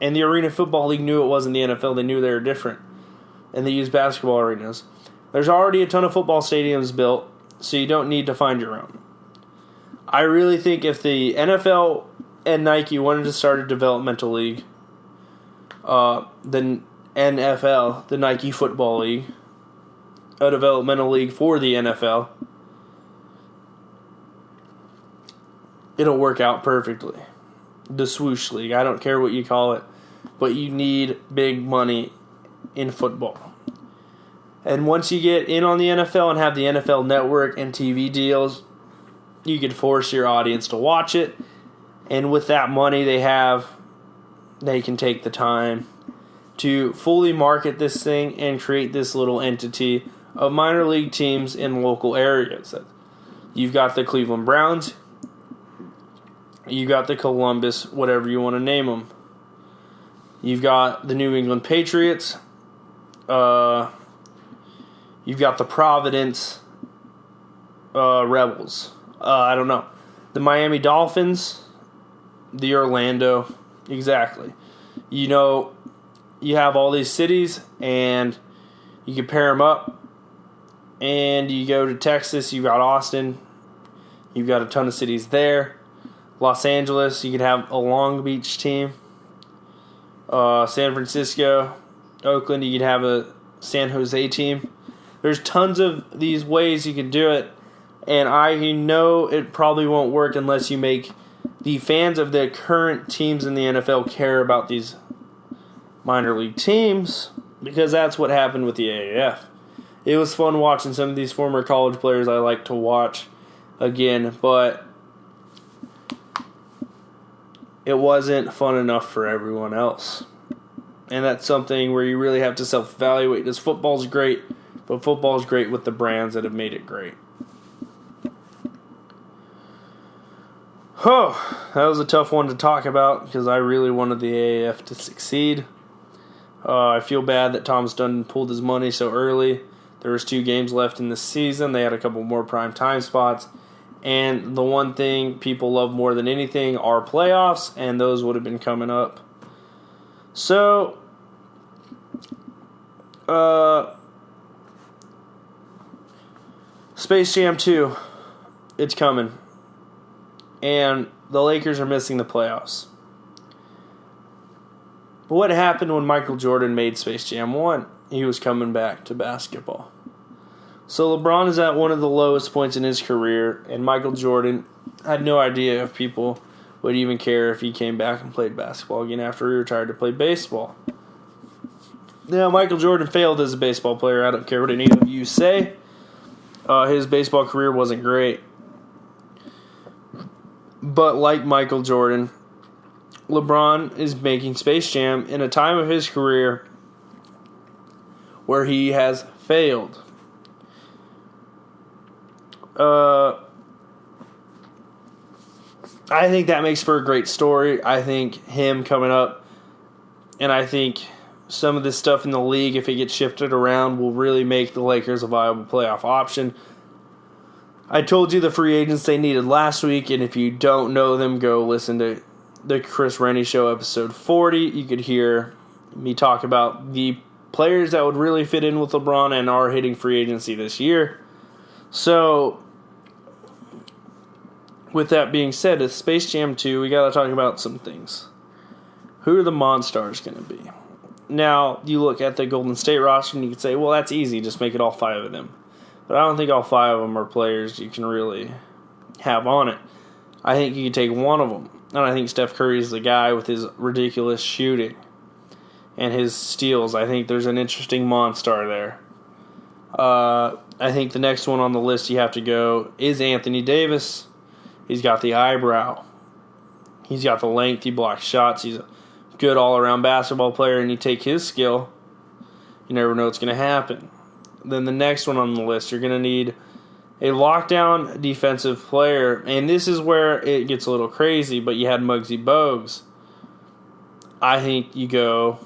[SPEAKER 1] And the Arena Football League knew it wasn't the NFL. They knew they were different. And they used basketball arenas. There's already a ton of football stadiums built, so you don't need to find your own. I really think if the NFL and Nike wanted to start a developmental league, the NFL, the Nike Football League, a developmental league for the NFL, it'll work out perfectly. The swoosh league, I don't care what you call it, but you need big money in football. And once you get in on the NFL and have the NFL network and TV deals, you can force your audience to watch it. And with that money they can take the time to fully market this thing and create this little entity of minor league teams in local areas. You've got the Cleveland Browns. You got the Columbus, whatever you want to name them. You've got the New England Patriots. You've got the Providence Rebels. I don't know. The Miami Dolphins. The Orlando. Exactly. You know, you have all these cities, and you can pair them up. And you go to Texas, you've got Austin. You've got a ton of cities there. Los Angeles, you could have a Long Beach team. San Francisco, Oakland, you could have a San Jose team. There's tons of these ways you can do it, and I know it probably won't work unless you make the fans of the current teams in the NFL care about these minor league teams, because that's what happened with the AAF. It was fun watching some of these former college players I like to watch again, but it wasn't fun enough for everyone else. And that's something where you really have to self-evaluate. Because football's great, but football's great with the brands that have made it great. Oh, that was a tough one to talk about because I really wanted the AAF to succeed. I feel bad that Thomas Dunn pulled his money so early. There was 2 games left in the season. They had a couple more prime time spots. And the one thing people love more than anything are playoffs, and those would have been coming up. So, Space Jam 2, it's coming. And the Lakers are missing the playoffs. But what happened when Michael Jordan made Space Jam 1? He was coming back to basketball. So LeBron is at one of the lowest points in his career, and Michael Jordan had no idea if people would even care if he came back and played basketball again after he retired to play baseball. Now, Michael Jordan failed as a baseball player. I don't care what any of you say. His baseball career wasn't great. But like Michael Jordan, LeBron is making Space Jam in a time of his career where he has failed. I think that makes for a great story. I think him coming up, and I think some of this stuff in the league, if it gets shifted around, will really make the Lakers a viable playoff option. I told you the free agents they needed last week, and if you don't know them, go listen to the Chris Renne Show episode 40. You could hear me talk about the players that would really fit in with LeBron and are hitting free agency this year. So, with that being said, it's Space Jam 2. We got to talk about some things. Who are the Monstars going to be? Now, you look at the Golden State roster and you can say, well, that's easy. Just make it all 5 of them. But I don't think all 5 of them are players you can really have on it. I think you can take one of them. And I think Steph Curry is the guy with his ridiculous shooting and his steals. I think there's an interesting Monstar there. I think the next one on the list you have to go is Anthony Davis. He's got the eyebrow. He's got the length. He blocks shots. He's a good all-around basketball player, and you take his skill, you never know what's going to happen. Then the next one on the list, you're going to need a lockdown defensive player, and this is where it gets a little crazy, but you had Muggsy Bogues. I think you go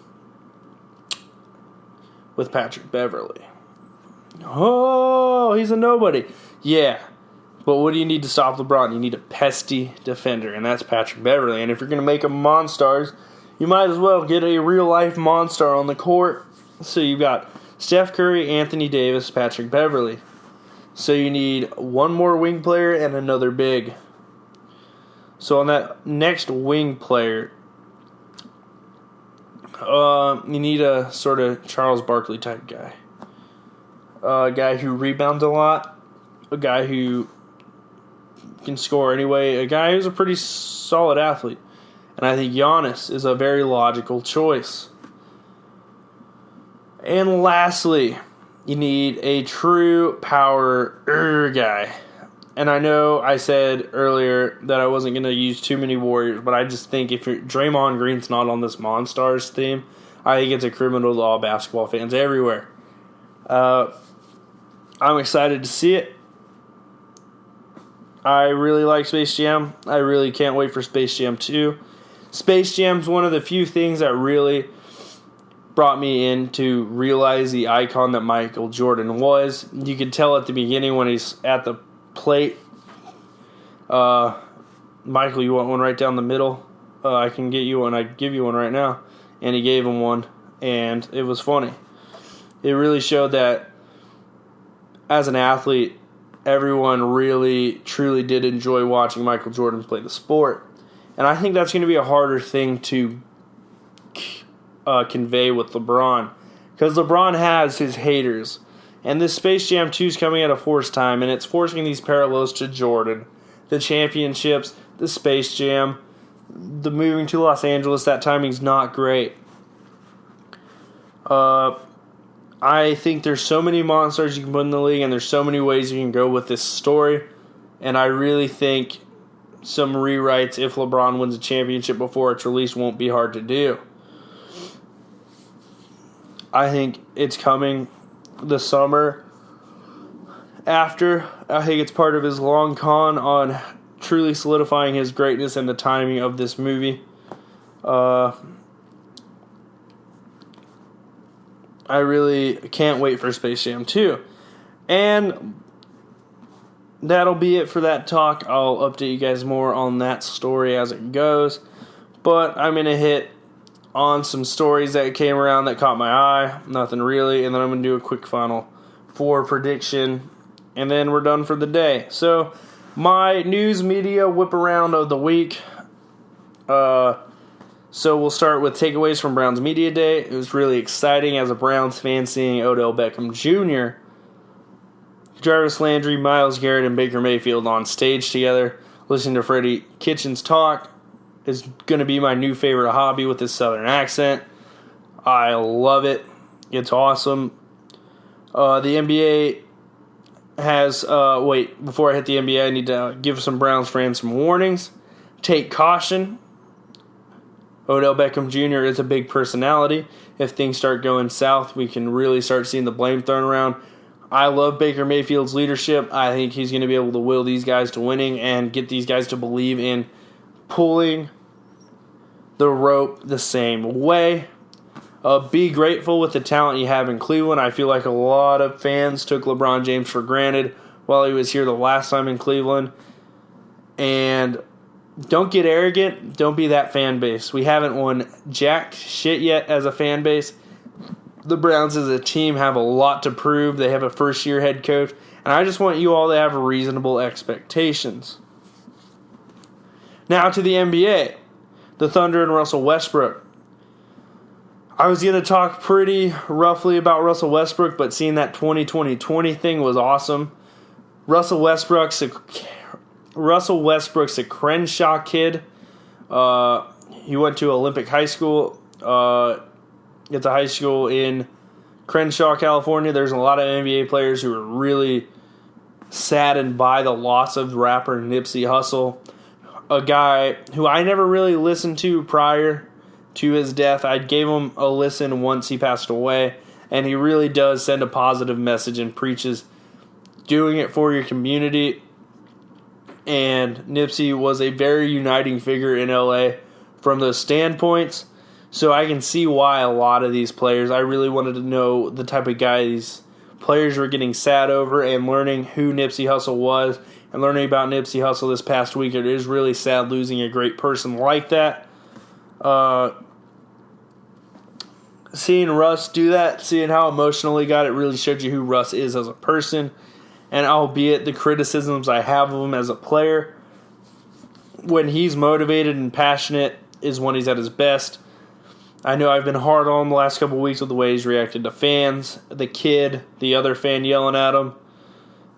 [SPEAKER 1] with Patrick Beverley. Oh, he's a nobody. Yeah, but what do you need to stop LeBron? You need a pesky defender, and that's Patrick Beverley. And if you're going to make them Monstars, you might as well get a real-life Monstar on the court. So you've got Steph Curry, Anthony Davis, Patrick Beverley. So you need one more wing player and another big. So on that next wing player, you need a sort of Charles Barkley type guy. A guy who rebounds a lot. A guy who can score anyway. A guy who's a pretty solid athlete. And I think Giannis is a very logical choice. And lastly, you need a true power guy. And I know I said earlier that I wasn't going to use too many Warriors, but I just think if Draymond Green's not on this Monstars team, I think it's a criminal to all basketball fans everywhere. I'm excited to see it. I really like Space Jam. I really can't wait for Space Jam 2. Space Jam's one of the few things that really brought me in to realize the icon that Michael Jordan was. You could tell at the beginning when he's at the plate. Michael, you want one right down the middle? I can get you one. I give you one right now. And he gave him one, and it was funny. It really showed that as an athlete, everyone really, truly did enjoy watching Michael Jordan play the sport. And I think that's going to be a harder thing to convey with LeBron. Because LeBron has his haters. And this Space Jam 2 is coming at a forced time, and it's forcing these parallels to Jordan. The championships, the Space Jam, the moving to Los Angeles, that timing's not great. I think there's so many monsters you can put in the league, and there's so many ways you can go with this story. And I really think some rewrites, if LeBron wins a championship before it's released, won't be hard to do. I think it's coming the summer after. I think it's part of his long con on truly solidifying his greatness and the timing of this movie. I really can't wait for Space Jam 2. And that'll be it for that talk. I'll update you guys more on that story as it goes. But I'm going to hit on some stories that came around that caught my eye. Nothing really. And then I'm going to do a quick Final Four prediction. And then we're done for the day. So, my news media whip around of the week. So we'll start with takeaways from Browns Media Day. It was really exciting as a Browns fan seeing Odell Beckham Jr., Jarvis Landry, Myles Garrett, and Baker Mayfield on stage together. Listening to Freddie Kitchens talk is going to be my new favorite hobby with his southern accent. I love it. It's awesome. The NBA has... before I hit the NBA, I need to give some Browns fans some warnings. Take caution. Odell Beckham Jr. is a big personality. If things start going south, we can really start seeing the blame thrown around. I love Baker Mayfield's leadership. I think he's going to be able to will these guys to winning and get these guys to believe in pulling the rope the same way. Be grateful with the talent you have in Cleveland. I feel like a lot of fans took LeBron James for granted while he was here the last time in Cleveland. And don't get arrogant. Don't be that fan base. We haven't won jack shit yet as a fan base. The Browns as a team have a lot to prove. They have a first-year head coach. And I just want you all to have reasonable expectations. Now to the NBA. The Thunder and Russell Westbrook. I was going to talk pretty roughly about Russell Westbrook, but seeing that 20-20-20 thing was awesome. Russell Westbrook's a Crenshaw kid. He went to Olympic High School. It's a high school in Crenshaw, California. There's a lot of NBA players who are really saddened by the loss of rapper Nipsey Hussle, a guy who I never really listened to prior to his death. I gave him a listen once he passed away, and he really does send a positive message and preaches doing it for your community. And Nipsey was a very uniting figure in LA from those standpoints. So I can see why a lot of these players, I really wanted to know the type of guy these players were getting sad over, and learning who Nipsey Hussle was and learning about Nipsey Hussle this past week. It is really sad losing a great person like that. Seeing Russ do that, seeing how emotional he got, it really showed you who Russ is as a person. And albeit the criticisms I have of him as a player, when he's motivated and passionate is when he's at his best. I know I've been hard on him the last couple of weeks with the way he's reacted to fans, the kid, the other fan yelling at him.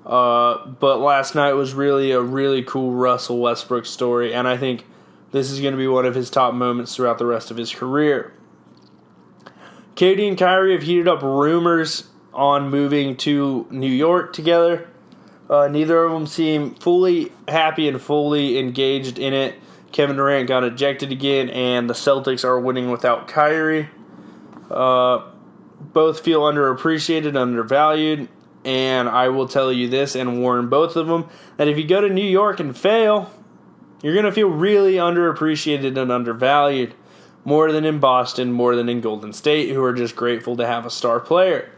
[SPEAKER 1] But last night was really a really cool Russell Westbrook story, and I think this is going to be one of his top moments throughout the rest of his career. KD and Kyrie have heated up rumors on moving to New York together. Neither of them seem fully happy and fully engaged in it. Kevin Durant got ejected again, and the Celtics are winning without Kyrie. Both feel underappreciated, undervalued. And I will tell you this and warn both of them that if you go to New York and fail, you're going to feel really underappreciated and undervalued. More than in Boston, more than in Golden State, who are just grateful to have a star player.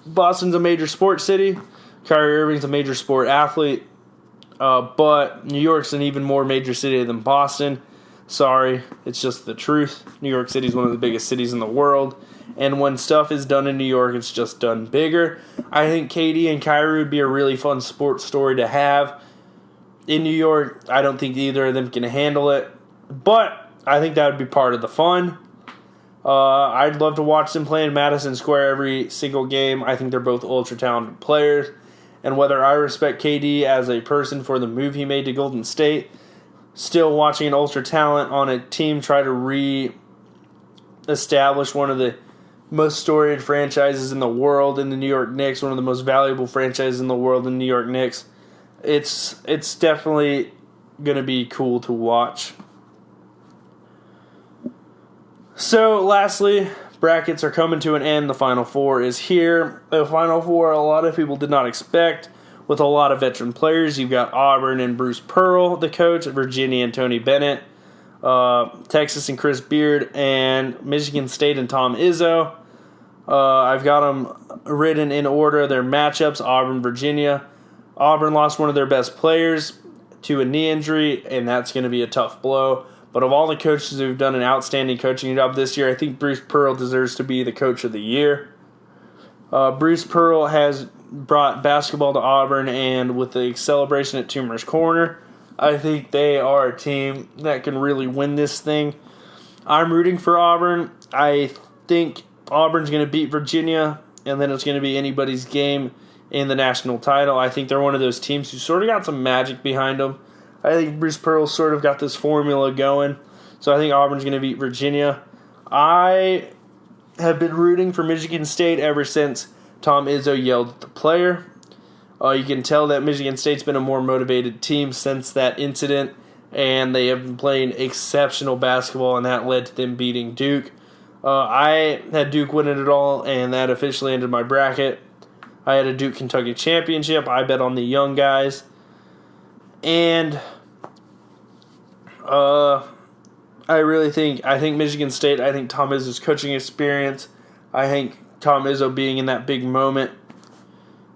[SPEAKER 1] Boston's a major sports city. Kyrie Irving's a major sport athlete. But New York's an even more major city than Boston. Sorry, it's just the truth. New York City is one of the biggest cities in the world. And when stuff is done in New York, it's just done bigger. I think KD and Kyrie would be a really fun sports story to have. In New York, I don't think either of them can handle it. But I think that would be part of the fun. I'd love to watch them play in Madison Square every single game. I think they're both ultra-talented players. And whether I respect KD as a person for the move he made to Golden State, still watching an ultra-talent on a team try to re-establish one of the most storied franchises in the world in the New York Knicks, one of the most valuable franchises in the world in the New York Knicks, it's definitely going to be cool to watch. So, lastly, brackets are coming to an end. The Final Four is here. The Final Four, a lot of people did not expect, with a lot of veteran players. You've got Auburn and Bruce Pearl, the coach, Virginia and Tony Bennett, Texas and Chris Beard, and Michigan State and Tom Izzo. I've got them written in order. Their matchups, Auburn, Virginia. Auburn lost one of their best players to a knee injury, and that's going to be a tough blow. But of all the coaches who've done an outstanding coaching job this year, I think Bruce Pearl deserves to be the coach of the year. Bruce Pearl has brought basketball to Auburn, and with the celebration at Toomer's Corner, I think they are a team that can really win this thing. I'm rooting for Auburn. I think Auburn's going to beat Virginia, and then it's going to be anybody's game in the national title. I think they're one of those teams who sort of got some magic behind them. I think Bruce Pearl's sort of got this formula going. So I think Auburn's going to beat Virginia. I have been rooting for Michigan State ever since Tom Izzo yelled at the player. You can tell that Michigan State's been a more motivated team since that incident, and they have been playing exceptional basketball, and that led to them beating Duke. I had Duke winning it all, and that officially ended my bracket. I had a Duke-Kentucky championship. I bet on the young guys. And I think Michigan State, I think Tom Izzo's coaching experience, I think Tom Izzo being in that big moment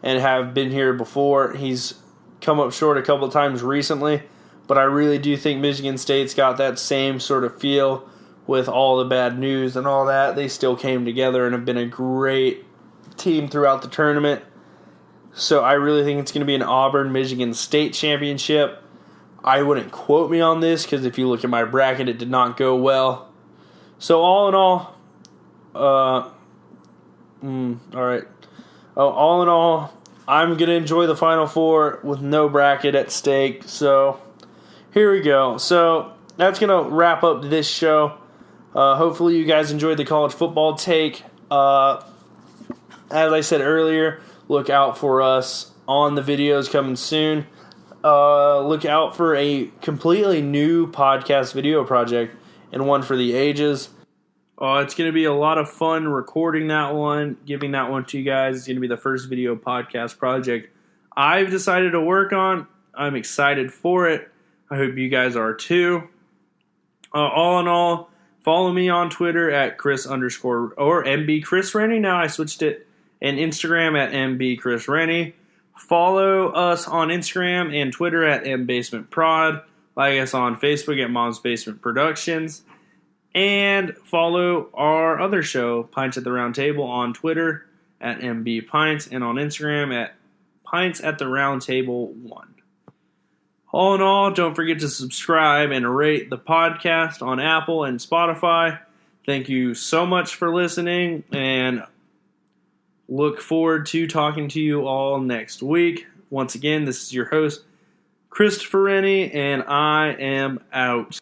[SPEAKER 1] and have been here before, he's come up short a couple of times recently, but I really do think Michigan State's got that same sort of feel with all the bad news and all that. They still came together and have been a great team throughout the tournament. So I really think it's going to be an Auburn-Michigan State championship. I wouldn't quote me on this because if you look at my bracket, it did not go well. So all in all, all right. All in all, I'm going to enjoy the Final Four with no bracket at stake. So here we go. So that's going to wrap up this show. Hopefully you guys enjoyed the college football take. As I said earlier, look out for us on the videos coming soon. Look out for a completely new podcast video project and one for the ages. It's going to be a lot of fun recording that one, giving that one to you guys. It's going to be the first video podcast project I've decided to work on. I'm excited for it. I hope you guys are too. All in all, follow me on Twitter at Chris_ or MB Chris Renne. Now I switched it. And Instagram at MB Chris Renne. Follow us on Instagram and Twitter at MBasementProd. Like us on Facebook at Mom's Basement Productions. And follow our other show, Pints at the Round Table, on Twitter at MB Pints and on Instagram at Pints at the Round Table 1. All in all, don't forget to subscribe and rate the podcast on Apple and Spotify. Thank you so much for listening, and look forward to talking to you all next week. Once again, this is your host, Christopher Renne, and I am out.